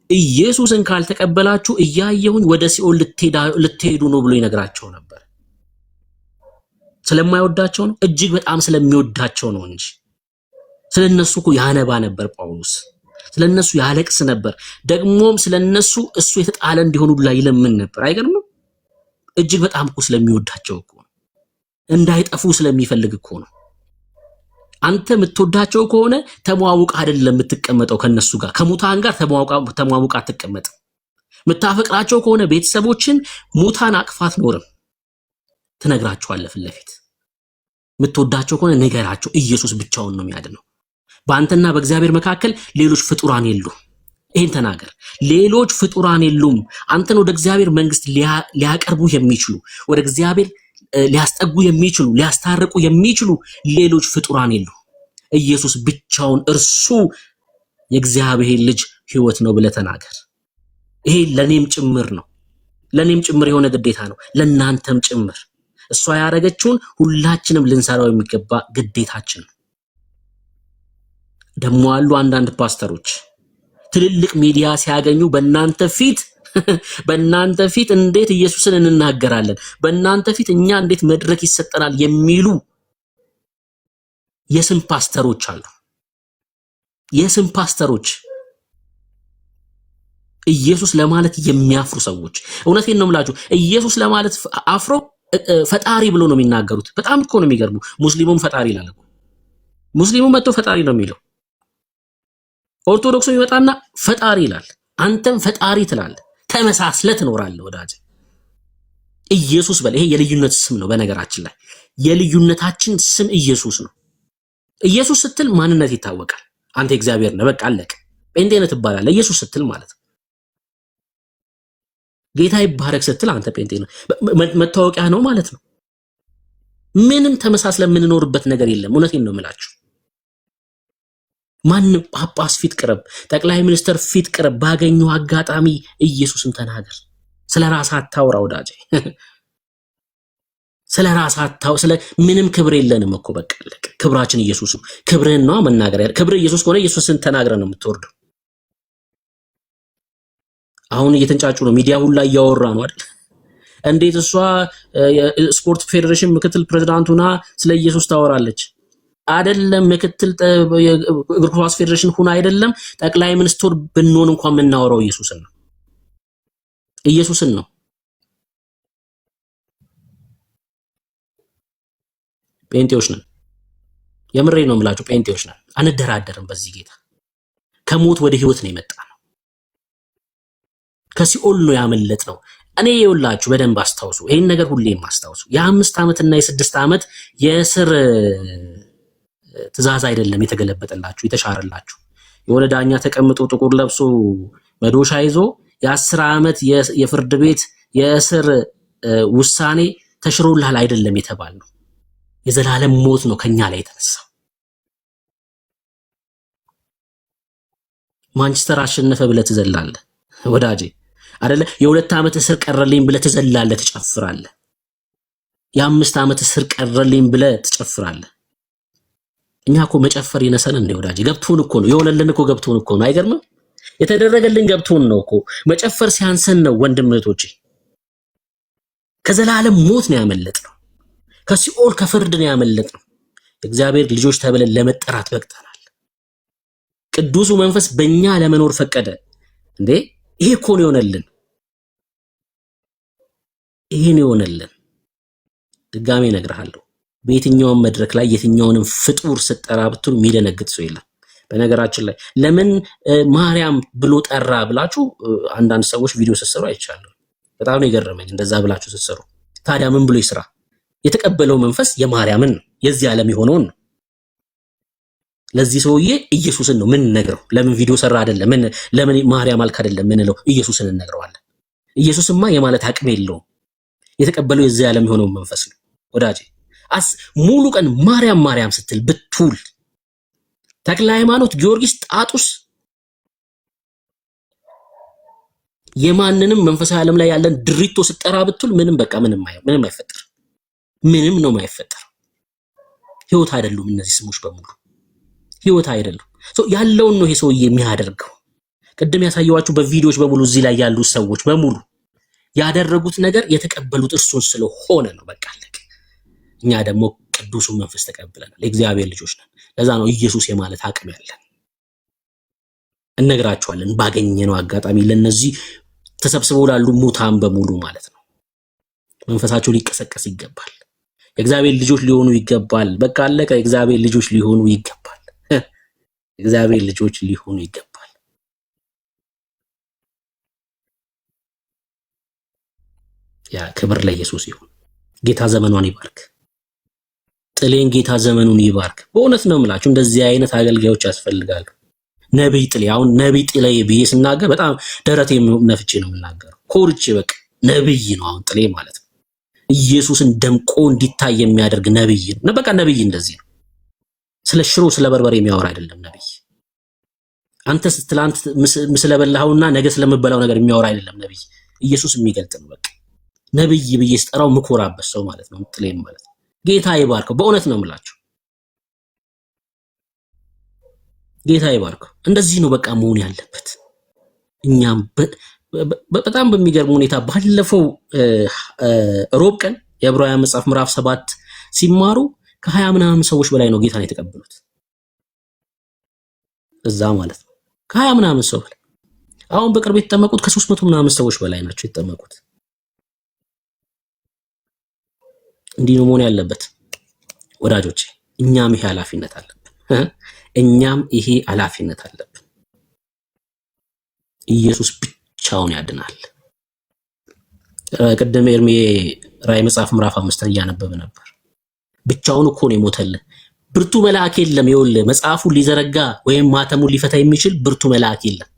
ኢየሱስን ካልተቀበላችሁ እያየሁኝ ወደ ሲኦል ልትሄዱ ነው ብሎ ይነግራቸው ነበር። ስለማይወዳቸው ነው? እጅግ በጣም ስለሚወዳቸው ነው እንጂ ስለነሱ እኮ ያነባ ነበር ጳውሎስ። ስለነሱ ያለቅስ ነበር። ደግሞም ስለነሱ እሱ የተጣለ እንዲሆኑ ላይ ይለምን ነበር። አይገርምም? እጅግ በጣም እኮ ስለሚወዳቸው እኮ ነው። እንዳይጠፉ ስለሚፈልግ እኮ ነው። አንተ የምትወዳቸው ከሆነ ተሟሙቃ አይደለም የምትቀመጠው ከነሱ ጋር። ከሙታን ጋር ተሟሙቃ አትቀመጥም። የምታፈቅራቸው ከሆነ ቤተሰቦችን ሙታን አቅፋት ኖርም ትነግራቸዋለህ ፊት ለፊት። የምትወዳቸው ከሆነ ንገራቸው። ኢየሱስ ብቻውን ነው የሚያድነው። በአንተና በእግዚአብሔር መካከል ሌሎች ፍጡራን የሉም። ይሄን ተናገር። ሌሎች ፍጡራን የሉም። አንተን ወደ እግዚአብሔር መንግስት ሊያቀርቡ የሚችሉ ወደ እግዚአብሔር ሊያስጠጉ የሚችሉ ሊያስታርቁ የሚችሉ ሌሎች ፍጡራን የሉም። ኢየሱስ ብቻውን እርሱ የእግዚአብሔር ልጅ ሕይወት ነው ብለህ ተናገር። ይሄ ለኔም ጭምር ነው። ለኔም ጭምር የሆነ ግዴታ ነው፣ ለናንተም ጭምር። እሷ ያደረገችውን ሁላችንም ልንሰራው የሚገባ ግዴታችን ነው። ደሞ አሉ አንዳንድ ፓስተሮች ትልልቅ ሚዲያ ሲያገኙ በእናንተ ፊት እንዴት ኢየሱስን እንናገራለን፣ በእናንተ ፊት እኛ እንዴት መድረክ ይሰጠናል የሚሉ የስም ፓስተሮች አሉ። የስም ፓስተሮች ኢየሱስ ለማለት የሚያፍሩ ሰዎች። እውነቴን ነው የምላችሁ። ኢየሱስ ለማለት አፍሮ ፈጣሪ ብሎ ነው የሚናገሩት። በጣም እኮ ነው የሚገርሙ። ሙስሊሙም ፈጣሪ ይላል እኮ። ሙስሊሙ መጥቶ ፈጣሪ ነው የሚለው። ኦርቶዶክሱ ይመጣና ፈጣሪ ይላል። አንተም ፈጣሪ ትላለህ። ተመሳስለ ትኖራለህ ወዳጅ። ኢየሱስ በል። ይሄ የልዩነት ስም ነው። በነገራችን ላይ የልዩነታችን ስም ኢየሱስ ነው። ኢየሱስ ስትል ማንነት ይታወቃል። አንተ እግዚአብሔር ነህ፣ በቃ አለቀ። ጴንጤ ነህ ትባላለህ ኢየሱስ ስትል ማለት ነው። ጌታ ይባረክ ስትል አንተ ጴንጤ ነህ፣ መታወቂያ ነው ማለት ነው። ምንም ተመሳስለ የምንኖርበት ነገር የለም። እውነቴን ነው የምላችሁ። ማንም ጳጳስ ፊት ቅረብ፣ ጠቅላይ ሚኒስትር ፊት ቅረብ፣ ባገኘው አጋጣሚ ኢየሱስን ተናገር። ስለራስህ አታውራ ወዳጄ። ስለራስህ አታውራ። ስለ ምንም ክብር የለንም እኮ በቃ አለቀ። ክብራችን ኢየሱስ ነው። ክብርህን ነው መናገር። ክብር ኢየሱስ ከሆነ ኢየሱስን ተናግረህ ነው የምትወርደው። አሁን እየተንጫጩ ነው። ሚዲያ ሁላ እያወራ ነው አይደል? እንዴት እሷ የስፖርት ፌዴሬሽን ምክትል ፕሬዝዳንቱና ስለ ኢየሱስ ታወራለች? አይደለም ምክትል እግር ኳስ ፌዴሬሽን ሁና አይደለም ጠቅላይ ሚኒስትር ብንሆን እንኳን የምናወራው ኢየሱስን ነው። ኢየሱስን ነው። ጴንጤዎች ነን። የምሬ ነው የምላችሁ፣ ጴንጤዎች ነን። አንደራደርም በዚህ ጌታ። ከሞት ወደ ህይወት ነው የመጣ ነው። ከሲኦል ነው ያመለጥ ነው። እኔ የውላችሁ በደንብ አስታውሱ፣ ይሄን ነገር ሁሌም አስታውሱ። የ5 ዓመትና የ6 ዓመት የእስር ትእዛዝ አይደለም የተገለበጠላችሁ የተሻረላችሁ። የሆነ ዳኛ ተቀምጦ ጥቁር ለብሶ መዶሻ ይዞ የ10 ዓመት የፍርድ ቤት የእስር ውሳኔ ተሽሮልሃል አይደለም የተባልነው። የዘላለም ሞት ነው ከኛ ላይ የተነሳው። ማንቸስተር አሸነፈ ብለህ ትዘላለህ ወዳጄ አይደለ? የ2 ዓመት እስር ቀረልኝ ብለህ ትዘላለህ ትጨፍራለህ። የ5 ዓመት እስር ቀረልኝ ብለህ ትጨፍራለህ። እኛ እኮ መጨፈር ይነሰን እንደ ወዳጄ ገብቶን እኮ ነው የሆነልን እኮ ገብቶን እኮ ነው። አይገርምም? የተደረገልን ገብቶን ነው እኮ። መጨፈር ሲያንሰን ነው ወንድም እህቶቼ። ከዘላለም ሞት ነው ያመለጥነው። ከሲኦል ከፍርድ ነው ያመለጥነው። እግዚአብሔር ልጆች ተብለን ለመጠራት በቅተናል። ቅዱሱ መንፈስ በእኛ ለመኖር ፈቀደ እንዴ! ይሄ እኮ ነው የሆነልን። ይሄ ነው የሆነልን። ድጋሜ እነግርሃለሁ፣ በየትኛውም መድረክ ላይ የትኛውንም ፍጡር ስጠራ ብትሉ የሚደነግጥ ሰው የለም። በነገራችን ላይ ለምን ማርያም ብሎ ጠራ ብላችሁ አንዳንድ ሰዎች ቪዲዮ ስትሰሩ አይቻለሁ። በጣም ነው የገረመኝ እንደዛ ብላችሁ ስትሰሩ። ታዲያ ምን ብሎ ይስራ? የተቀበለው መንፈስ የማርያምን ነው፣ የዚህ ዓለም የሆነውን ነው። ለዚህ ሰውዬ ኢየሱስን ነው ምን ነግረው። ለምን ቪዲዮ ሰራ አይደለም፣ ለምን ማርያም አልክ አይደለም ምን ነው፣ ኢየሱስን እንነግረዋለን። ኢየሱስማ የማለት አቅም የለውም። የተቀበለው የዚህ ዓለም የሆነውን መንፈስ ነው ወዳጄ። ሙሉ ቀን ማርያም ማርያም ስትል ብትውል፣ ተክለ ሃይማኖት፣ ጊዮርጊስ፣ ጣጡስ የማንንም መንፈሳዊ ዓለም ላይ ያለን ድሪቶ ስጠራ ብትውል ምንም በቃ ምንም አይፈጠር። ምንም ነው የማይፈጠር። ህይወት አይደሉም እነዚህ ስሞች በሙሉ ህይወት አይደሉም። ያለውን ነው ይሄ ሰውዬ የሚያደርገው። ቅድም ያሳየዋችሁ በቪዲዮዎች በሙሉ እዚህ ላይ ያሉ ሰዎች በሙሉ ያደረጉት ነገር የተቀበሉት እርሱን ስለሆነ ነው። በቃ አለቀ። እኛ ደግሞ ቅዱሱን መንፈስ ተቀብለናል። የእግዚአብሔር ልጆች ነን። ለዛ ነው ኢየሱስ የማለት አቅም ያለን። እነግራችኋለን ባገኘነው አጋጣሚ ለነዚህ ተሰብስበው ላሉ ሙታን በሙሉ ማለት ነው። መንፈሳቸው ሊቀሰቀስ ይገባል። የእግዚአብሔር ልጆች ሊሆኑ ይገባል። በቃ አለቀ። የእግዚአብሔር ልጆች ሊሆኑ ይገባል። እግዚአብሔር ልጆች ሊሆኑ ይገባል። ያ ክብር ለኢየሱስ ይሁን። ጌታ ዘመኗን ይባርክ። ጥሌን ጌታ ዘመኑን ይባርክ። በእውነት ነው የምላችሁ እንደዚህ አይነት አገልጋዮች ያስፈልጋሉ። ነብይ ጥሌ፣ አሁን ነብይ ጥሌ ብዬ ስናገር በጣም ደረቴ ነፍቼ ነው የምናገረው። ኮርቼ በቃ ነብይ ነው አሁን ጥሌ ማለት ነው። ኢየሱስን ደምቆ እንዲታይ የሚያደርግ ነብይ ነው። በቃ ነብይ እንደዚህ ነው። ስለ ሽሮ ስለ በርበሬ የሚያወራ አይደለም ነብይ። አንተ ትላንት ስለበላኸውና ነገ ስለምበላው ነገር የሚያወራ አይደለም ነብይ። ኢየሱስ የሚገልጥ ነው። በቃ ነብይ ብዬ ስጠራው ምኮራበት ሰው ማለት ነው ጥሌም ማለት ነው። ጌታ ይባርከው። በእውነት ነው የምላችሁ ጌታ ይባርከው። እንደዚህ ነው በቃ መሆን ያለበት። እኛም በጣም በሚገርም ሁኔታ ባለፈው ሮብ ቀን የዕብራውያን መጽሐፍ ምዕራፍ 7 ሲማሩ ከ20 ምናምን ሰዎች በላይ ነው ጌታን የተቀበሉት እዛ ማለት ነው። ከ20 ምናምን ሰው በላይ። አሁን በቅርብ የተጠመቁት ከ300 ምናምን ሰዎች በላይ ናቸው የተጠመቁት። እንዲህ ነው መሆን ያለበት ወዳጆቼ። እኛም ይሄ ኃላፊነት አለብን። እኛም ይሄ ኃላፊነት አለብን። ኢየሱስ ብቻውን ያድናል። ቅድም ኤርሚ ራዕይ መጽሐፍ ምዕራፍ 5 እያነበበ ነበር። ብቻውን እኮ ነው የሞተልን። ብርቱ መልአክ የለም። ይኸውልህ መጽሐፉን ሊዘረጋ ወይም ማተሙን ሊፈታ የሚችል ብርቱ መልአክ የለም።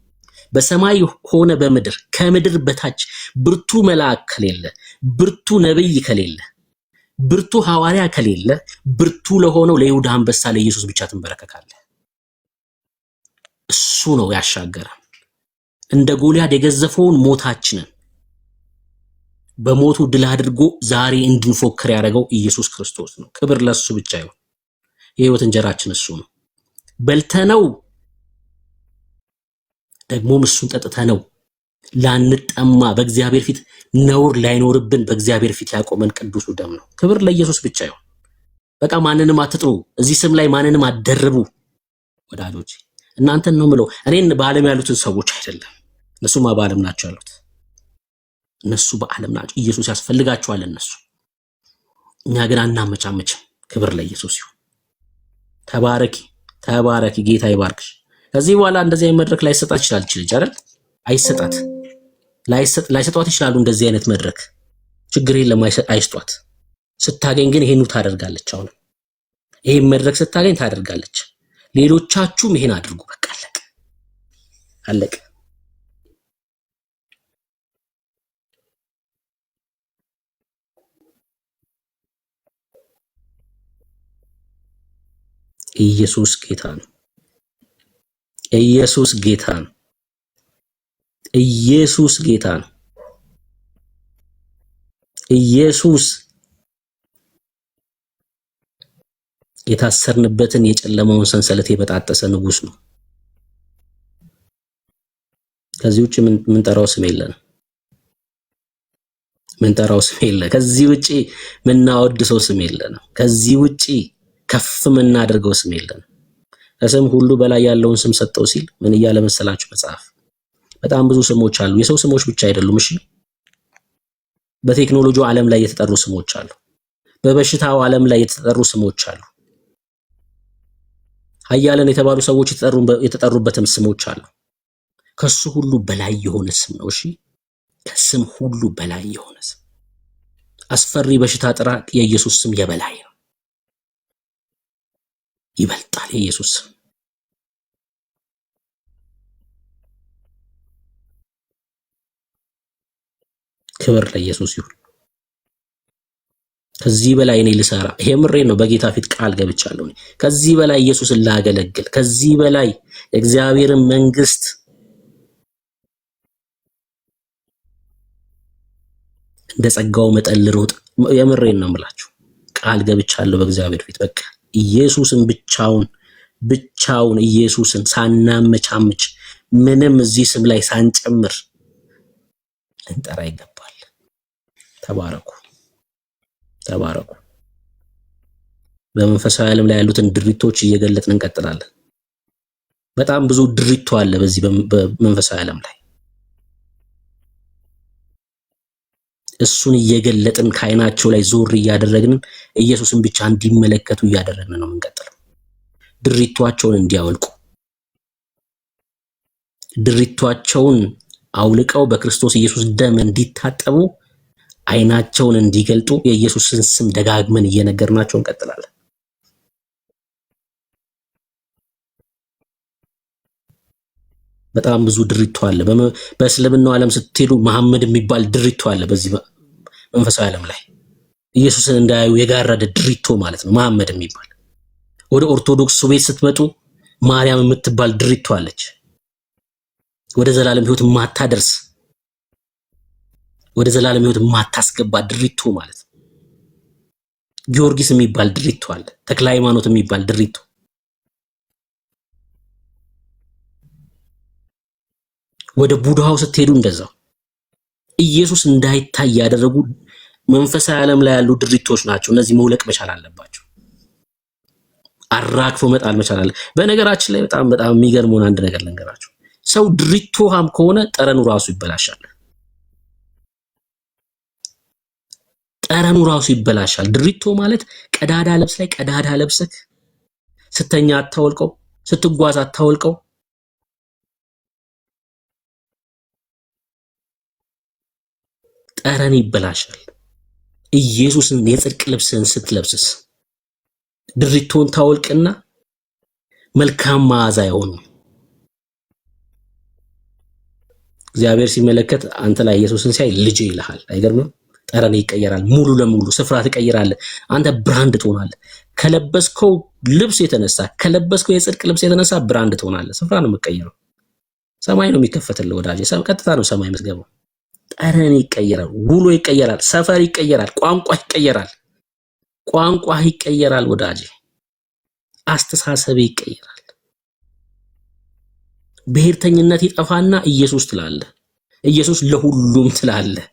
በሰማይ ሆነ በምድር ከምድር በታች ብርቱ መልአክ ከሌለ፣ ብርቱ ነብይ ከሌለ፣ ብርቱ ሐዋርያ ከሌለ፣ ብርቱ ለሆነው ለይሁዳ አንበሳ ለኢየሱስ ብቻ ትንበረከካለህ። እሱ ነው ያሻገረን። እንደ ጎልያድ የገዘፈውን ሞታችንን በሞቱ ድል አድርጎ ዛሬ እንድንፎክር ያደረገው ኢየሱስ ክርስቶስ ነው። ክብር ለሱ ብቻ ይሁን። የህይወት እንጀራችን እሱ ነው። በልተነው ደግሞም እሱን ጠጥተነው ላንጠማ በእግዚአብሔር ፊት ነውር ላይኖርብን በእግዚአብሔር ፊት ያቆመን ቅዱሱ ደም ነው። ክብር ለኢየሱስ ብቻ ይሁን። በቃ ማንንም አትጥሩ፣ እዚህ ስም ላይ ማንንም አትደርቡ ወዳጆች። እናንተን ነው ምለው፣ እኔን በዓለም ያሉትን ሰዎች አይደለም። እነሱማ በዓለም ናቸው ያሉት፣ እነሱ በዓለም ናቸው። ኢየሱስ ያስፈልጋቸዋል እነሱ። እኛ ግን አናመቻመችም። ክብር ለኢየሱስ ይሁን። ተባረኪ ተባረኪ፣ ጌታ ይባርክሽ። ከዚህ በኋላ እንደዚህ አይነት መድረክ ላይሰጣት ይችላል ልጅ አይደል? አይሰጣት ላይሰጧት ይችላሉ እንደዚህ አይነት መድረክ። ችግር የለም አይስጧት። ስታገኝ ግን ይሄኑ ታደርጋለች። አሁን ይሄን መድረክ ስታገኝ ታደርጋለች። ሌሎቻችሁም ይሄን አድርጉ። በቃ አለቀ አለቀ። ኢየሱስ ጌታ ነው። ኢየሱስ ጌታ ነው። ኢየሱስ ጌታ ነው። ኢየሱስ የታሰርንበትን የጨለማውን ሰንሰለት የበጣጠሰ ንጉስ ነው። ከዚህ ውጪ ምን ጠራው ስም የለንም። ምን ጠራው ስም የለንም። ከዚህ ውጪ ምን እናወድሰው ስም የለንም። ከዚህ ውጪ ከፍ ምን እናደርገው ስም የለንም። ከስም ሁሉ በላይ ያለውን ስም ሰጠው ሲል ምን እያለ መሰላችሁ መጽሐፍ? በጣም ብዙ ስሞች አሉ። የሰው ስሞች ብቻ አይደሉም። እሺ፣ በቴክኖሎጂው ዓለም ላይ የተጠሩ ስሞች አሉ። በበሽታው ዓለም ላይ የተጠሩ ስሞች አሉ። ኃያላን የተባሉ ሰዎች የተጠሩበትም ስሞች አሉ። ከሱ ሁሉ በላይ የሆነ ስም ነው። እሺ፣ ከስም ሁሉ በላይ የሆነ ስም። አስፈሪ በሽታ ጥራ፣ የኢየሱስ ስም የበላይ ነው። ይበልጣል የኢየሱስ ስም። ክብር ለኢየሱስ ይሁን። ከዚህ በላይ እኔ ልሰራ፣ ይሄ ምሬን ነው፣ በጌታ ፊት ቃል ገብቻለሁ። ከዚህ በላይ ኢየሱስን ላገለግል፣ ከዚህ በላይ የእግዚአብሔርን መንግስት እንደ ጸጋው መጠን ልሮጥ፣ የምሬን ነው የምላችሁ። ቃል ገብቻለሁ በእግዚአብሔር ፊት። በቃ ኢየሱስን ብቻውን ኢየሱስን ሳናመቻምች ምንም እዚህ ስም ላይ ሳንጨምር ልንጠራ ይገባል። ተባረኩ ተባረኩ። በመንፈሳዊ ዓለም ላይ ያሉትን ድሪቶች እየገለጥን እንቀጥላለን። በጣም ብዙ ድሪቶ አለ በዚህ በመንፈሳዊ ዓለም ላይ። እሱን እየገለጥን ከዓይናቸው ላይ ዞር እያደረግን ኢየሱስን ብቻ እንዲመለከቱ እያደረግን ነው የምንቀጥለው። ድሪቷቸውን እንዲያወልቁ፣ ድሪቷቸውን አውልቀው በክርስቶስ ኢየሱስ ደም እንዲታጠቡ፣ ዓይናቸውን እንዲገልጡ የኢየሱስን ስም ደጋግመን እየነገርናቸው እንቀጥላለን። በጣም ብዙ ድሪቶ አለ። በእስልምናው ዓለም ስትሄዱ መሐመድ የሚባል ድሪቶ አለ። በዚህ መንፈሳዊ ዓለም ላይ ኢየሱስን እንዳያዩ የጋረደ ድሪቶ ማለት ነው መሐመድ የሚባል። ወደ ኦርቶዶክስ ቤት ስትመጡ ማርያም የምትባል ድሪቶ አለች። ወደ ዘላለም ሕይወት ማታደርስ፣ ወደ ዘላለም ሕይወት ማታስገባ ድሪቶ ማለት ነው። ጊዮርጊስ የሚባል ድሪቶ አለ። ተክለ ሃይማኖት የሚባል ድሪቶ። ወደ ቡድሃው ስትሄዱ እንደዛው ኢየሱስ እንዳይታይ ያደረጉ መንፈሳዊ ዓለም ላይ ያሉ ድሪቶች ናቸው። እነዚህ መውለቅ መቻል አለባቸው። አራግፎ መጣል መቻል አለ። በነገራችን ላይ በጣም የሚገርመውን አንድ ነገር ልንገራችሁ። ሰው ድሪቶሃም ከሆነ ጠረኑ ራሱ ይበላሻል። ጠረኑ ራሱ ይበላሻል። ድሪቶ ማለት ቀዳዳ ልብስ ላይ ቀዳዳ ለብሰክ ስተኛ አታወልቀው፣ ስትጓዝ አታወልቀው። ጠረን ይበላሻል። ኢየሱስን የጽድቅ ልብስን ስትለብስስ ድሪቶን ታወልቅና መልካም መዓዛ ይሆኑ። እግዚአብሔር ሲመለከት አንተ ላይ ኢየሱስን ሲያይ ልጅ ይልሃል። አይገርምም? ጠረን ይቀየራል። ሙሉ ለሙሉ ስፍራ ትቀይራለህ። አንተ ብራንድ ትሆናለህ። ከለበስከው ልብስ የተነሳ ከለበስከው የጽድቅ ልብስ የተነሳ ብራንድ ትሆናለህ። ስፍራ ነው የምትቀይረው። ሰማይ ነው የሚከፈትልህ ወዳጄ። ቀጥታ ነው ሰማይ የምትገባው። ጠረን ይቀየራል። ውሎ ይቀየራል። ሰፈር ይቀየራል። ቋንቋ ይቀየራል። ቋንቋ ይቀየራል ወዳጄ። አስተሳሰብ ይቀየራል። ብሔርተኝነት ይጠፋና ኢየሱስ ትላለህ። ኢየሱስ ለሁሉም ትላለህ።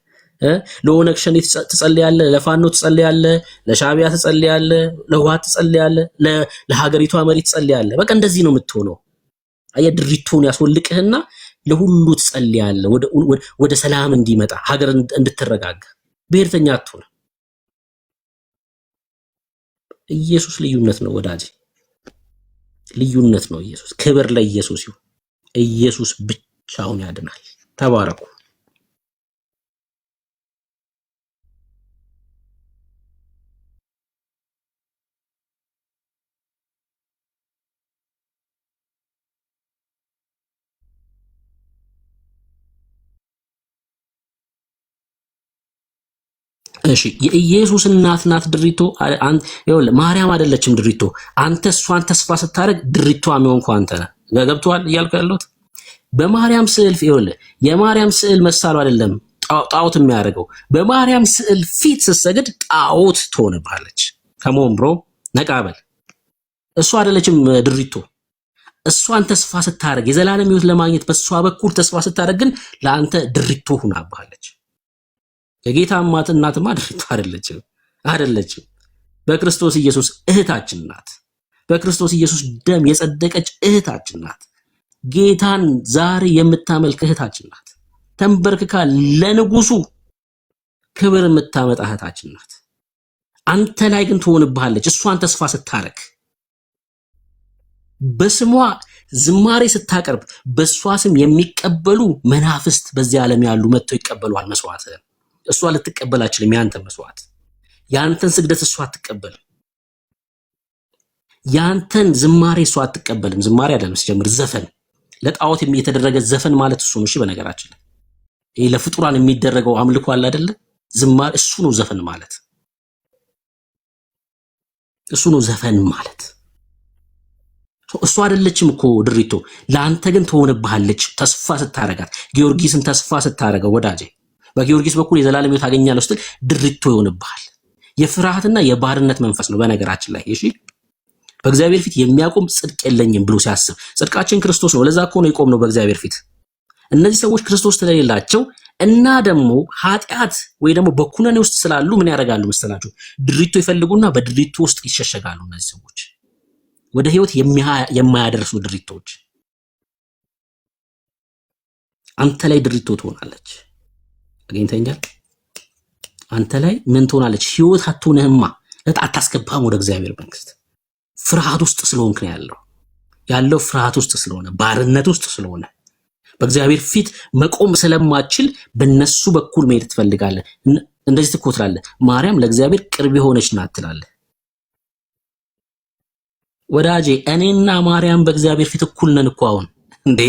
ለኦነግ ሸኔ ትጸልያለህ፣ ለፋኖ ትጸልያለህ፣ ለሻቢያ ትጸልያለህ፣ ለህወሓት ትጸልያለህ፣ ለሀገሪቷ መሪ ትጸልያለህ። በቃ እንደዚህ ነው የምትሆነው። አየህ ድሪቶን ያስወልቅህና ለሁሉ ትጸልያለህ፣ ወደ ሰላም እንዲመጣ ሀገር እንድትረጋጋ። ብሔርተኛ አትሁን። ኢየሱስ ልዩነት ነው ወዳጅ፣ ልዩነት ነው ኢየሱስ። ክብር ለኢየሱስ ይሁን። ኢየሱስ ብቻውን ያድናል። ተባረኩ። እሺ የኢየሱስ እናት ናት ድሪቶ። ይኸውልህ ማርያም አይደለችም ድሪቶ። አንተ እሷን ተስፋ ስታደርግ ድሪቶ የሚሆንኩ አንተ ነህ። ገብቶሃል እያልኩ ያለሁት? በማርያም ስዕል ይኸውልህ የማርያም ስዕል መሳሉ አይደለም ጣዖት የሚያደርገው። በማርያም ስዕል ፊት ስትሰግድ ጣዖት ትሆንብሃለች። ከሞን ብሮ ነቃበል። እሷ አይደለችም ድሪቶ። እሷን ተስፋ ስታደርግ የዘላለም ሕይወት ለማግኘት በእሷ በኩል ተስፋ ስታደርግ ግን ለአንተ ድሪቶ ሆናብሃለች። የጌታ እናትማ ድሪቶ አይደለችም። በክርስቶስ ኢየሱስ እህታችን ናት። በክርስቶስ ኢየሱስ ደም የጸደቀች እህታችን ናት። ጌታን ዛሬ የምታመልክ እህታችን ናት። ተንበርክካ ለንጉሱ ክብር የምታመጣ እህታችን ናት። አንተ ላይ ግን ትሆንብሃለች። እሷን ተስፋ ስታረክ በስሟ ዝማሬ ስታቀርብ በእሷ ስም የሚቀበሉ መናፍስት በዚህ ዓለም ያሉ መጥተው ይቀበሏል መስዋዕትህን። እሷ ልትቀበል አትችልም። ያንተን መስዋዕት ያንተን ስግደት እሷ አትቀበልም። ያንተን ዝማሬ እሷ አትቀበልም። ዝማሬ አይደለም ሲጀምር ዘፈን፣ ለጣዖት የተደረገ ዘፈን ማለት እሱ ነው። እሺ በነገራችን ላይ ይሄ ለፍጡራን የሚደረገው አምልኮ አለ አይደለ? ዝማሬ እሱ ነው ዘፈን ማለት። እሱ ነው ዘፈን ማለት። እሷ አይደለችም እኮ ድሪቶ። ለአንተ ግን ትሆንብሃለች ተስፋ ስታረጋት። ጊዮርጊስን ተስፋ ስታረገው ወዳጄ በጊዮርጊስ በኩል የዘላለም ሕይወት አገኛለሁ ስትል ድሪቶ ይሆንብሃል። የፍርሃትና የባርነት መንፈስ ነው በነገራችን ላይ። እሺ በእግዚአብሔር ፊት የሚያቆም ጽድቅ የለኝም ብሎ ሲያስብ ጽድቃችን ክርስቶስ ነው። ለዛ እኮ ነው የቆምነው በእግዚአብሔር ፊት። እነዚህ ሰዎች ክርስቶስ ስለሌላቸው እና ደግሞ ኃጢአት ወይ ደግሞ በኩነኔ ውስጥ ስላሉ ምን ያደርጋሉ መሰላችሁ? ድሪቶ ይፈልጉና በድሪቶ ውስጥ ይሸሸጋሉ። እነዚህ ሰዎች ወደ ሕይወት የማያደርሱ ድሪቶች። አንተ ላይ ድሪቶ ትሆናለች። አግኝተኛል። አንተ ላይ ምን ትሆናለች? ሕይወት አትሆንህማ። አታስገባም ወደ እግዚአብሔር መንግስት። ፍርሃት ውስጥ ስለሆንክ ነው ያለው ፍርሃት ውስጥ ስለሆነ ባርነት ውስጥ ስለሆነ በእግዚአብሔር ፊት መቆም ስለማችል በነሱ በኩል መሄድ ትፈልጋለህ። እንደዚህ ትኮትላለህ። ማርያም ለእግዚአብሔር ቅርብ የሆነች ናት ትላለህ። ወዳጄ እኔና ማርያም በእግዚአብሔር ፊት እኩል ነን እኮ። አሁን እንዴ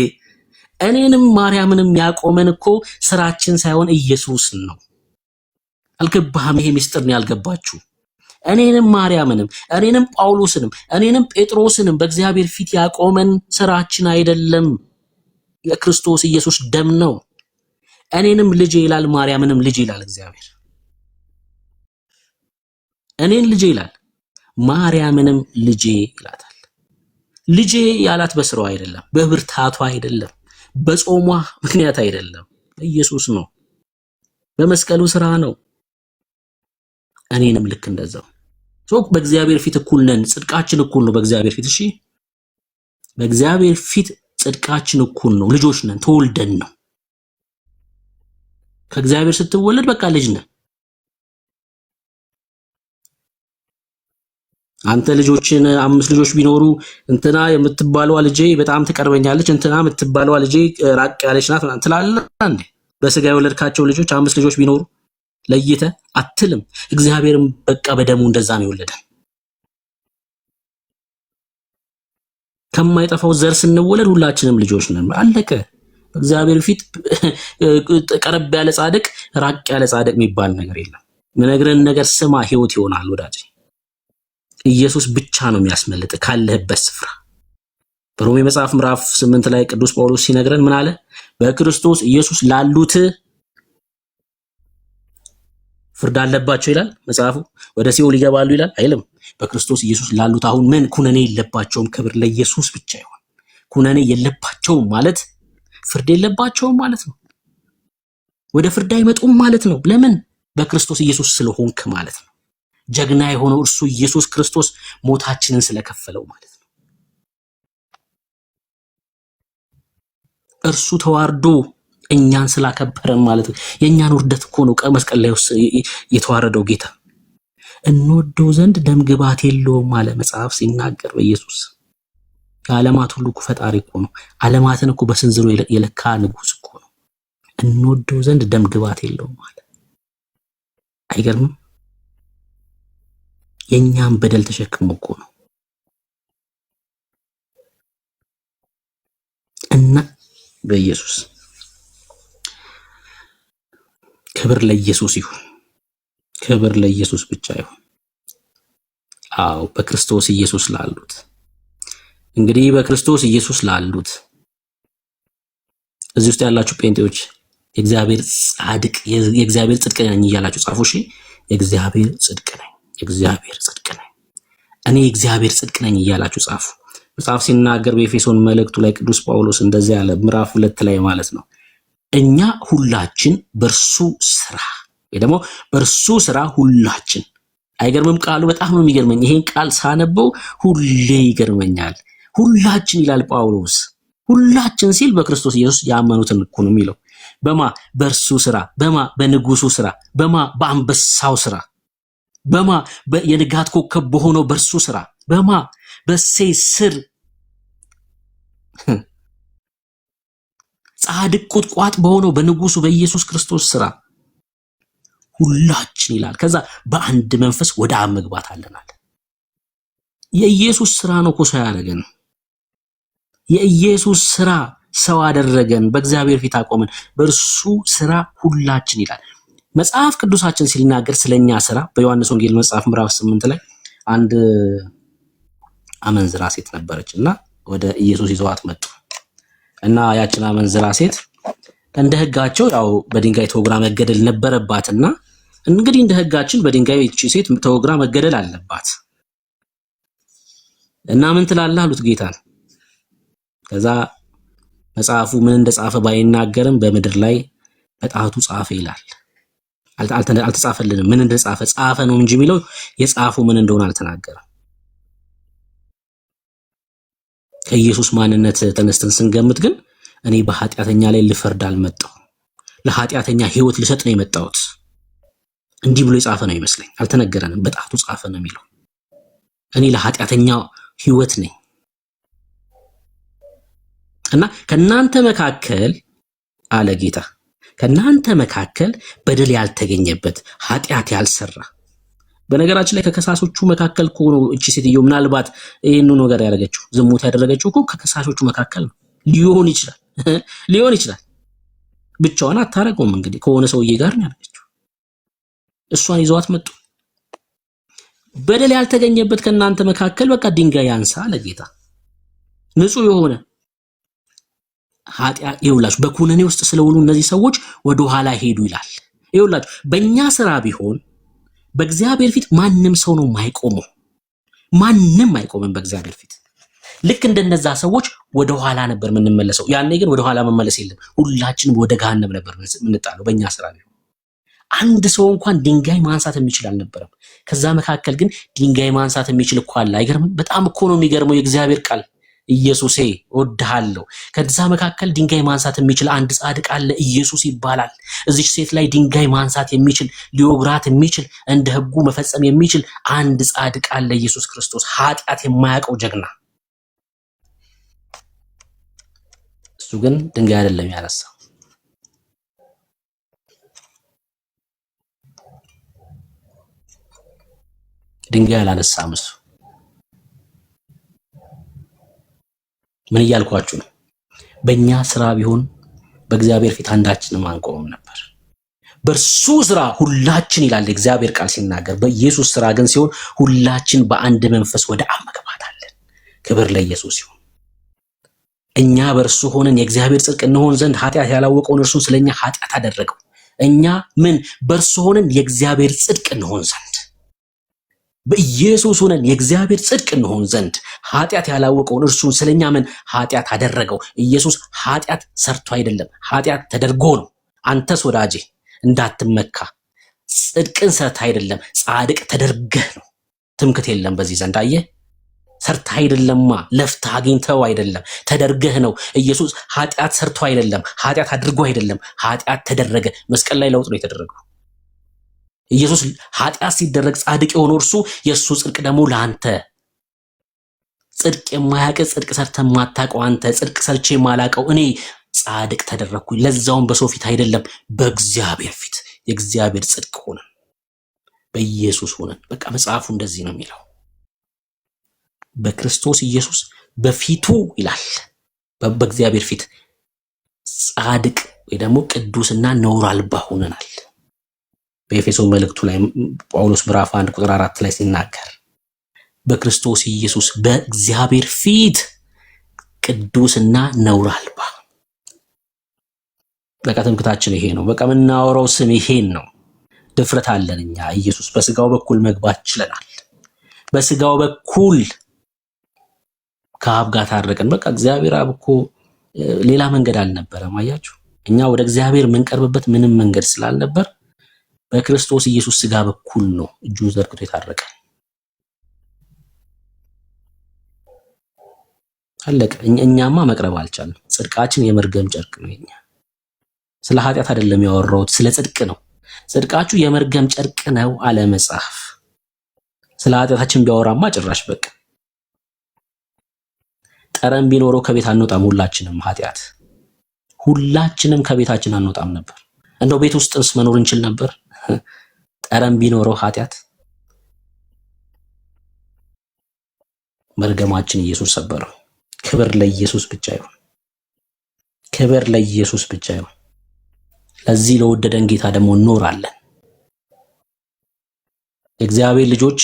እኔንም ማርያምንም ያቆመን እኮ ስራችን ሳይሆን ኢየሱስ ነው። አልገባህም? ይሄ ሚስጥር ነው ያልገባችሁ። እኔንም ማርያምንም እኔንም ጳውሎስንም እኔንም ጴጥሮስንም በእግዚአብሔር ፊት ያቆመን ስራችን አይደለም፣ የክርስቶስ ኢየሱስ ደም ነው። እኔንም ልጄ ይላል፣ ማርያምንም ልጄ ይላል እግዚአብሔር። እኔን ልጄ ይላል፣ ማርያምንም ልጄ ይላታል። ልጄ ያላት በስራዋ አይደለም፣ በብርታቷ አይደለም፣ በጾሟ ምክንያት አይደለም፣ ኢየሱስ ነው፣ በመስቀሉ ስራ ነው። እኔንም ልክ እንደዛው በእግዚአብሔር ፊት እኩል ነን። ጽድቃችን እኩል ነው በእግዚአብሔር ፊት። እሺ በእግዚአብሔር ፊት ጽድቃችን እኩል ነው። ልጆች ነን፣ ተወልደን ነው። ከእግዚአብሔር ስትወለድ በቃ ልጅ ነን። አንተ ልጆችን 5 ልጆች ቢኖሩ እንትና የምትባለዋ ልጄ በጣም ትቀርበኛለች፣ እንትና የምትባለዋ ልጄ ራቅ ያለች ናት ትላለህ እንዴ? በስጋ የወለድካቸው ልጆች 5 ልጆች ቢኖሩ ለይተ አትልም። እግዚአብሔርም በቃ በደሙ እንደዛ ነው የወለደን። ከማይጠፋው ዘር ስንወለድ ሁላችንም ልጆች ነን። አለቀ። እግዚአብሔር ፊት ቀረብ ያለ ጻድቅ ራቅ ያለ ጻድቅ የሚባል ነገር የለም። ምነግረን ነገር ስማ፣ ህይወት ይሆናል ወዳጅ። ኢየሱስ ብቻ ነው የሚያስመልጥ ካለህበት ስፍራ። በሮሜ መጽሐፍ ምዕራፍ 8 ላይ ቅዱስ ጳውሎስ ሲነግረን ምን አለ? በክርስቶስ ኢየሱስ ላሉት ፍርድ አለባቸው ይላል መጽሐፉ። ወደ ሲኦል ይገባሉ ይላል አይልም። በክርስቶስ ኢየሱስ ላሉት አሁን ምን ኩነኔ የለባቸውም። ክብር ለኢየሱስ ብቻ ይሁን። ኩነኔ የለባቸውም ማለት ፍርድ የለባቸውም ማለት ነው። ወደ ፍርድ አይመጡም ማለት ነው። ለምን? በክርስቶስ ኢየሱስ ስለሆንክ ማለት ነው። ጀግና የሆነው እርሱ ኢየሱስ ክርስቶስ ሞታችንን ስለከፈለው ማለት ነው። እርሱ ተዋርዶ እኛን ስላከበረን ማለት ነው። የእኛን ውርደት እኮ ነው መስቀል ላይ የተዋረደው ጌታ። እንወደው ዘንድ ደም ግባት የለውም አለ መጽሐፍ ሲናገር በኢየሱስ። የዓለማት ሁሉ እኮ ፈጣሪ እኮ ነው። ዓለማትን እኮ በስንዝሮ የለካ ንጉስ እኮ ነው። እንወደው ዘንድ ደም ግባት የለውም አለ። አይገርምም? የኛን በደል ተሸክሞ እኮ ነው። እና በኢየሱስ ክብር ለኢየሱስ ይሁን። ክብር ለኢየሱስ ብቻ ይሁን። አዎ በክርስቶስ ኢየሱስ ላሉት እንግዲህ በክርስቶስ ኢየሱስ ላሉት እዚህ ውስጥ ያላችሁ ጴንጤዎች የእግዚአብሔር ጻድቅ የእግዚአብሔር ጽድቅ ነኝ እያላችሁ ጻፉ። እሺ የእግዚአብሔር ጽድቅ ነኝ፣ የእግዚአብሔር ጽድቅ ነኝ፣ እኔ የእግዚአብሔር ጽድቅ ነኝ እያላችሁ ጻፉ። መጽሐፍ ሲናገር በኤፌሶን መልእክቱ ላይ ቅዱስ ጳውሎስ እንደዚህ ያለ ምዕራፍ 2 ላይ ማለት ነው እኛ ሁላችን በእርሱ ስራ ወይ ደግሞ በእርሱ ስራ ሁላችን። አይገርምም? ቃሉ በጣም ነው የሚገርመኝ። ይሄን ቃል ሳነበው ሁሌ ይገርመኛል። ሁላችን ይላል ጳውሎስ። ሁላችን ሲል በክርስቶስ ኢየሱስ ያመኑትን እኮ ነው የሚለው። በማ በእርሱ ስራ፣ በማ በንጉሱ ስራ፣ በማ በአንበሳው ስራ፣ በማ የንጋት ኮከብ በሆነው በእርሱ ስራ፣ በማ በእሴይ ስር ጻድቅ ቁጥቋጥ በሆነው በንጉሱ በኢየሱስ ክርስቶስ ስራ ሁላችን ይላል። ከዛ በአንድ መንፈስ ወደ አብ መግባት አለናል። የኢየሱስ ስራ ነው እኮ ሰው ያደረገን። የኢየሱስ ስራ ሰው አደረገን፣ በእግዚአብሔር ፊት አቆመን። በእርሱ ስራ ሁላችን ይላል መጽሐፍ ቅዱሳችን ሲናገር ስለኛ ስራ። በዮሐንስ ወንጌል መጽሐፍ ምዕራፍ 8 ላይ አንድ አመንዝራ ሴት ነበረችና ወደ ኢየሱስ ይዘዋት መጡ እና ያችን አመንዝራ ሴት እንደ ህጋቸው ያው በድንጋይ ተወግራ መገደል ነበረባትና እንግዲህ እንደ ህጋችን በድንጋይ እቺ ሴት ተወግራ መገደል አለባት እና ምን ትላለህ አሉት ጌታን። ከዛ መጽሐፉ ምን እንደጻፈ ባይናገርም በምድር ላይ በጣቱ ጻፈ ይላል። አልተጻፈልንም። ምን እንደጻፈ ጻፈ ነው እንጂ የሚለው የጻፉ ምን እንደሆነ አልተናገረም። ከኢየሱስ ማንነት ተነስተን ስንገምት ግን እኔ በኃጢአተኛ ላይ ልፈርድ አልመጣሁም፣ ለኃጢአተኛ ህይወት ልሰጥ ነው የመጣሁት እንዲህ ብሎ የጻፈ ነው ይመስለኝ። አልተነገረንም። በጣቱ ጻፈ ነው የሚለው። እኔ ለኃጢአተኛ ህይወት ነኝ እና ከናንተ መካከል አለ ጌታ፣ ከናንተ መካከል በደል ያልተገኘበት ኃጢአት ያልሰራ። በነገራችን ላይ ከከሳሾቹ መካከል ሆኖ እቺ ሴትዮ ምናልባት ይሄን ነገር ያደረገችው ዝሙት ያደረገችው እኮ ከከሳሾቹ መካከል ነው። ሊሆን ይችላል። ብቻዋን አታረገውም። እንግዲህ ከሆነ ሰውዬ ጋር ነው ያደረገችው። እሷን ይዘዋት መጡ። በደል ያልተገኘበት ከናንተ መካከል በቃ ድንጋይ ያንሳ አለ ጌታ። ንጹህ የሆነ ኃጢአት ይውላችሁ በኩነኔ ውስጥ ስለሆኑ እነዚህ ሰዎች ወደ ኋላ ሄዱ ይላል። ይውላችሁ በእኛ ስራ ቢሆን በእግዚአብሔር ፊት ማንም ሰው ነው የማይቆመው። ማንም አይቆምም በእግዚአብሔር ፊት። ልክ እንደነዛ ሰዎች ወደ ኋላ ነበር የምንመለሰው። ያኔ ግን ወደ ኋላ መመለስ የለም። ሁላችንም ወደ ገሃነም ነበር የምንጣለው በእኛ ስራ ቢሆን። አንድ ሰው እንኳን ድንጋይ ማንሳት የሚችል አልነበረም። ከዛ መካከል ግን ድንጋይ ማንሳት የሚችል እኮ አለ። አይገርምም? በጣም እኮ ነው የሚገርመው የእግዚአብሔር ቃል። ኢየሱሴ እወድሃለሁ። ከዛ መካከል ድንጋይ ማንሳት የሚችል አንድ ጻድቅ አለ፣ ኢየሱስ ይባላል። እዚች ሴት ላይ ድንጋይ ማንሳት የሚችል ሊወግራት የሚችል እንደ ሕጉ መፈጸም የሚችል አንድ ጻድቅ አለ፣ ኢየሱስ ክርስቶስ፣ ኃጢአት የማያውቀው ጀግና። እሱ ግን ድንጋይ አይደለም ያነሳው። ድንጋይ አላነሳም እሱ። ምን እያልኳችሁ ነው? በእኛ ስራ ቢሆን በእግዚአብሔር ፊት አንዳችንም አንቆምም ነበር። በእርሱ ስራ ሁላችን ይላል እግዚአብሔር ቃል ሲናገር። በኢየሱስ ስራ ግን ሲሆን ሁላችን በአንድ መንፈስ ወደ አብ መግባት አለን። ክብር ለኢየሱስ ይሁን። እኛ በእርሱ ሆነን የእግዚአብሔር ጽድቅ እንሆን ዘንድ ኃጢአት ያላወቀውን እርሱን ስለኛ ኃጢአት አደረገው። እኛ ምን በእርሱ ሆነን የእግዚአብሔር ጽድቅ እንሆን ዘንድ፣ በኢየሱስ ሆነን የእግዚአብሔር ጽድቅ እንሆን ዘንድ ኃጢአት ያላወቀውን እርሱን ስለኛ ምን ኃጢአት አደረገው። ኢየሱስ ኃጢአት ሰርቶ አይደለም፣ ኃጢአት ተደርጎ ነው። አንተስ ወዳጄ እንዳትመካ ጽድቅን ሰርተህ አይደለም ጻድቅ ተደርገህ ነው። ትምክት የለም በዚህ ዘንድ አየህ። ሰርተህ አይደለማ ለፍተህ አግኝተው አይደለም ተደርገህ ነው። ኢየሱስ ኃጢአት ሰርቶ አይደለም ኃጢአት አድርጎ አይደለም ኃጢአት ተደረገ። መስቀል ላይ ለውጥ ነው የተደረገው። ኢየሱስ ኃጢአት ሲደረግ ጻድቅ የሆነው እርሱ የእሱ ጽድቅ ደግሞ ለአንተ ጽድቅ የማያውቅ ጽድቅ ሰርተህ የማታውቀው አንተ ጽድቅ ሰርቼ የማላውቀው እኔ ጻድቅ ተደረግኩኝ። ለዛውም በሰው ፊት አይደለም በእግዚአብሔር ፊት የእግዚአብሔር ጽድቅ ሆነን በኢየሱስ ሆነን። በቃ መጽሐፉ እንደዚህ ነው የሚለው በክርስቶስ ኢየሱስ በፊቱ ይላል በእግዚአብሔር ፊት ጻድቅ ወይ ደግሞ ቅዱስና ነውር አልባ ሆነናል። በኤፌሶን መልእክቱ ላይ ጳውሎስ ምዕራፍ 1 ቁጥር 4 ላይ ሲናገር በክርስቶስ ኢየሱስ በእግዚአብሔር ፊት ቅዱስና ነውር አልባ። በቃ ትምክታችን ይሄ ነው። በቃ የምናወራው ስም ይሄን ነው። ድፍረት አለን እኛ ኢየሱስ በስጋው በኩል መግባት ችለናል። በስጋው በኩል ከአብ ጋር ታረቀን። በቃ እግዚአብሔር አብ እኮ ሌላ መንገድ አልነበረም። አያችሁ እኛ ወደ እግዚአብሔር የምንቀርብበት ምንም መንገድ ስላልነበር በክርስቶስ ኢየሱስ ስጋ በኩል ነው እጁን ዘርግቶ የታረቀን። አለቀ። እኛማ መቅረብ አልቻልንም። ጽድቃችን የመርገም ጨርቅ ነው። እኛ ስለ ኃጢአት አይደለም ያወራሁት ስለ ጽድቅ ነው። ጽድቃችሁ የመርገም ጨርቅ ነው አለ መጽሐፍ። ስለ ኃጢአታችን ቢያወራማ ጭራሽ በቃ ጠረን ቢኖረው ከቤት አንወጣም። ሁላችንም ከቤታችን አንወጣም ነበር። እንደው ቤት ውስጥስ መኖር እንችል ነበር ጠረን ቢኖረው ኃጢአት። መርገማችን ኢየሱስ ሰበረው። ክብር ለኢየሱስ ብቻ ይሁን። ክብር ለኢየሱስ ብቻ ይሁን። ለዚህ ለወደደን ጌታ ደግሞ እንኖራለን። የእግዚአብሔር ልጆች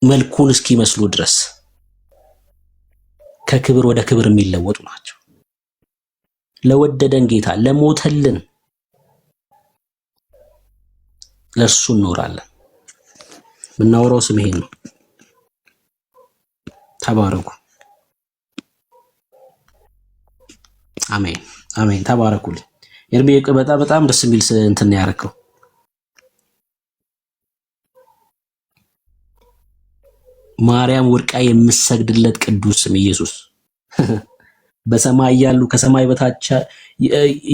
መልኩን እስኪመስሉ ድረስ ከክብር ወደ ክብር የሚለወጡ ናቸው። ለወደደን ጌታ ለሞተልን ለሱ እንኖራለን። ምናወራው ስም ይሄን ነው። ተባረኩ። አሜን አሜን። ተባረኩልኝ። ኤርሚ በጣም ደስ የሚል እንትን ያረከው ማርያም ወርቃ የምሰግድለት ቅዱስ ስም ኢየሱስ በሰማይ ያሉ ከሰማይ በታች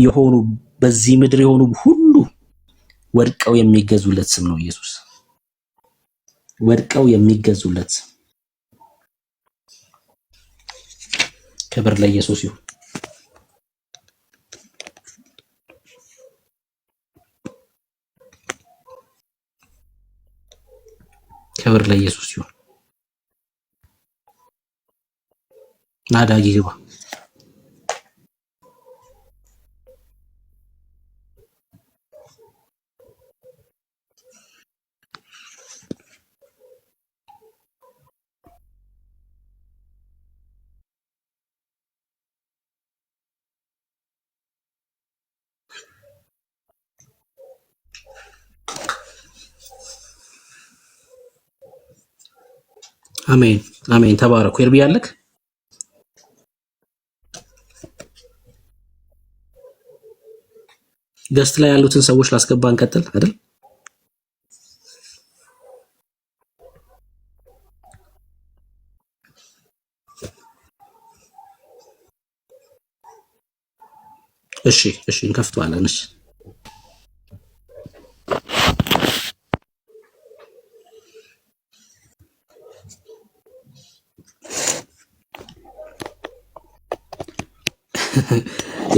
የሆኑ በዚህ ምድር የሆኑ ሁሉ ወድቀው የሚገዙለት ስም ነው ኢየሱስ። ወድቀው የሚገዙለት ስም። ክብር ለኢየሱስ ይሁን። ክብር ለኢየሱስ ይሁን። ናዳጊ ግባ። አሜን አሜን። ተባረኩ። ኤርሚ ያለክ ገስት ላይ ያሉትን ሰዎች ላስገባ እንቀጥል አይደል? እሺ እሺ እንከፍተዋለን። እሺ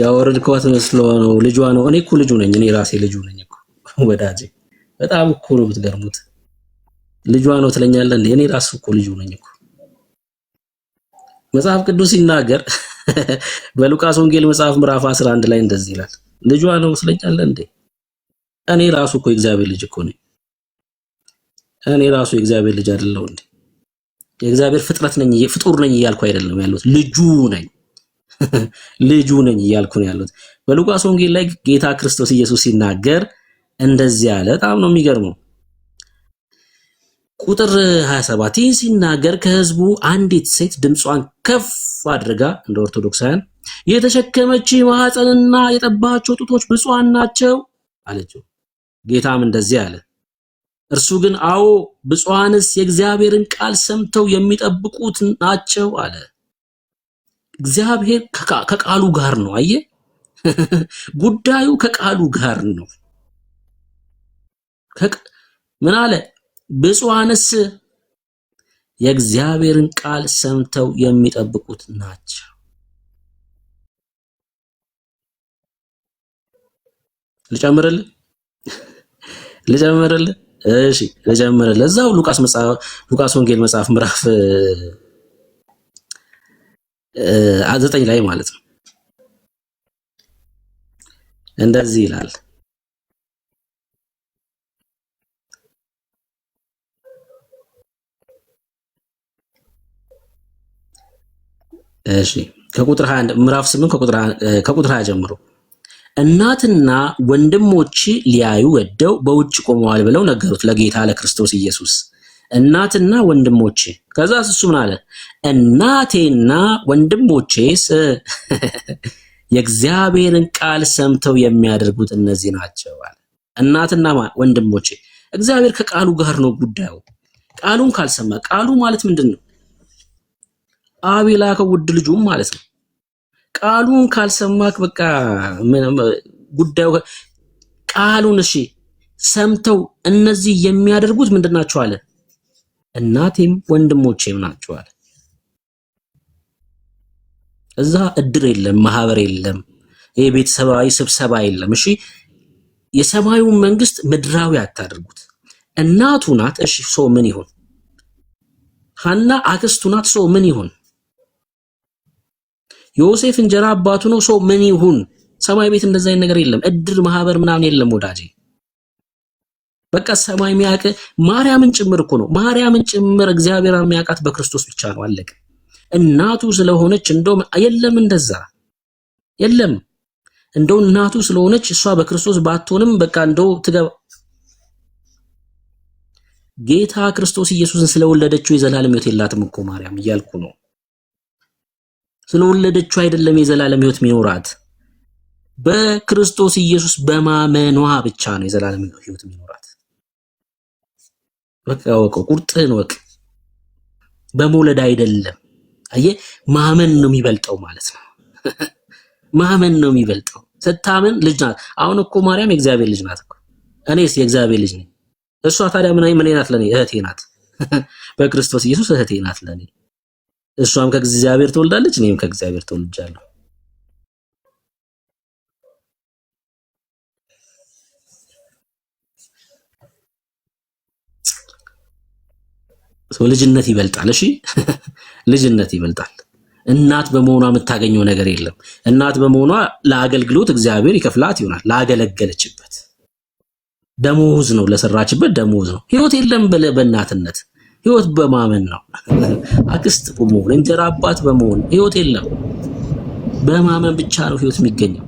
ያወረድኳት መስሎ ነው። ልጇ ነው። እኔ እኮ ልጁ ነኝ። እኔ ራሴ ልጁ ነኝ እኮ ወዳጄ። በጣም እኮ ነው የምትገርሙት። ልጇ ነው ትለኛለህ እንዴ? እኔ ራሱ እኮ ልጁ ነኝ እኮ። መጽሐፍ ቅዱስ ሲናገር በሉቃስ ወንጌል መጽሐፍ ምዕራፍ 11 ላይ እንደዚህ ይላል። ልጇ ነው ትለኛለህ እንዴ? እኔ ራሱ እኮ የእግዚአብሔር ልጅ እኮ ነኝ። እኔ ራሱ የእግዚአብሔር ልጅ አይደለሁ እንዴ? የእግዚአብሔር ፍጥረት ነኝ፣ ፍጡር ነኝ እያልኩ አይደለም ያለሁት። ልጁ ነኝ ልጁ ነኝ እያልኩ ነው ያለሁት። በሉቃስ ወንጌል ላይ ጌታ ክርስቶስ ኢየሱስ ሲናገር እንደዚህ ያለ በጣም ነው የሚገርመው። ቁጥር 27 ሲናገር ከህዝቡ አንዲት ሴት ድምጿን ከፍ አድርጋ እንደ ኦርቶዶክሳውያን የተሸከመች ማህፀንና የጠባቸው ጡቶች ብፁዓን ናቸው አለችው። ጌታም እንደዚህ አለ፣ እርሱ ግን አዎ ብፁዓንስ የእግዚአብሔርን ቃል ሰምተው የሚጠብቁት ናቸው አለ። እግዚአብሔር ከቃሉ ጋር ነው። አየ ጉዳዩ ከቃሉ ጋር ነው። ምን አለ? ብፁዓንስ የእግዚአብሔርን ቃል ሰምተው የሚጠብቁት ናቸው። ልጨምርልህ? እሺ ልጨምርልህ። እዛው ሉቃስ ወንጌል መጽሐፍ ምዕራፍ 9 ላይ ማለት ነው እንደዚህ ይላል። እሺ ከቁጥር 21 ምዕራፍ 8 ከቁጥር 20 ጀምሮ እናትና ወንድሞች ሊያዩ ወደው በውጭ ቆመዋል ብለው ነገሩት ለጌታ ለክርስቶስ ኢየሱስ። እናትና ወንድሞቼ፣ ከዛ እሱ ምን አለ? እናቴና ወንድሞቼስ የእግዚአብሔርን ቃል ሰምተው የሚያደርጉት እነዚህ ናቸው አለ። እናትና ወንድሞቼ፣ እግዚአብሔር ከቃሉ ጋር ነው ጉዳዩ። ቃሉን ካልሰማ፣ ቃሉ ማለት ምንድነው? አብ የላከው ውድ ልጁም ማለት ነው። ቃሉን ካልሰማክ በቃ ጉዳዩ ቃሉን እሺ ሰምተው እነዚህ የሚያደርጉት ምንድናቸው አለ? እናቴም ወንድሞቼም ናቸው አለ። እዛ እድር የለም፣ ማህበር የለም፣ የቤተሰባዊ ስብሰባ የለም። እሺ የሰማዩን መንግስት ምድራዊ አታድርጉት። እናቱ ናት። እሺ ሰው ምን ይሁን? ሐና አክስቱ ናት። ሰው ምን ይሁን? ዮሴፍ እንጀራ አባቱ ነው። ሰው ምን ይሁን? ሰማይ ቤት እንደዛ አይነት ነገር የለም። እድር ማህበር ምናምን የለም ወዳጄ። በቃ ሰማይ የሚያውቅ ማርያምን ጭምር እኮ ነው። ማርያምን ጭምር እግዚአብሔር የሚያውቃት በክርስቶስ ብቻ ነው። አለቀ። እናቱ ስለሆነች እንደው የለም፣ እንደዛ የለም። እንደው እናቱ ስለሆነች እሷ በክርስቶስ ባትሆንም በቃ እንደው ትገባ። ጌታ ክርስቶስ ኢየሱስን ስለወለደችው የዘላለም ሕይወት የላትም እኮ ማርያም እያልኩ ነው። ስለወለደችው አይደለም የዘላለም ሕይወት የሚኖራት፣ በክርስቶስ ኢየሱስ በማመኗ ብቻ ነው የዘላለም ሕይወት የሚኖራት። በቃ ወቀው ቁርጥህን ወቅ። በመውለድ አይደለም። አየህ ማመን ነው የሚበልጠው ማለት ነው። ማመን ነው የሚበልጠው። ስታመን ልጅ ናት። አሁን እኮ ማርያም የእግዚአብሔር ልጅ ናት እኮ። እኔስ የእግዚአብሔር ልጅ ነኝ። እሷ ታዲያ ምን ናት? ለኔ እህቴ ናት። በክርስቶስ ኢየሱስ እህቴ ናት ለኔ። እሷም ከእግዚአብሔር ተወልዳለች፣ እኔም ከእግዚአብሔር ተወልጃለሁ። ልጅነት ይበልጣል። እሺ ልጅነት ይበልጣል። እናት በመሆኗ የምታገኘው ነገር የለም። እናት በመሆኗ ለአገልግሎት እግዚአብሔር ይከፍላት ይሆናል። ላገለገለችበት ደሞዝ ነው፣ ለሰራችበት ደሞዝ ነው። ህይወት የለም በእናትነት። ህይወት በማመን ነው። አክስት በመሆን እንጀራ አባት በመሆን ህይወት የለም። በማመን ብቻ ነው ህይወት የሚገኘው።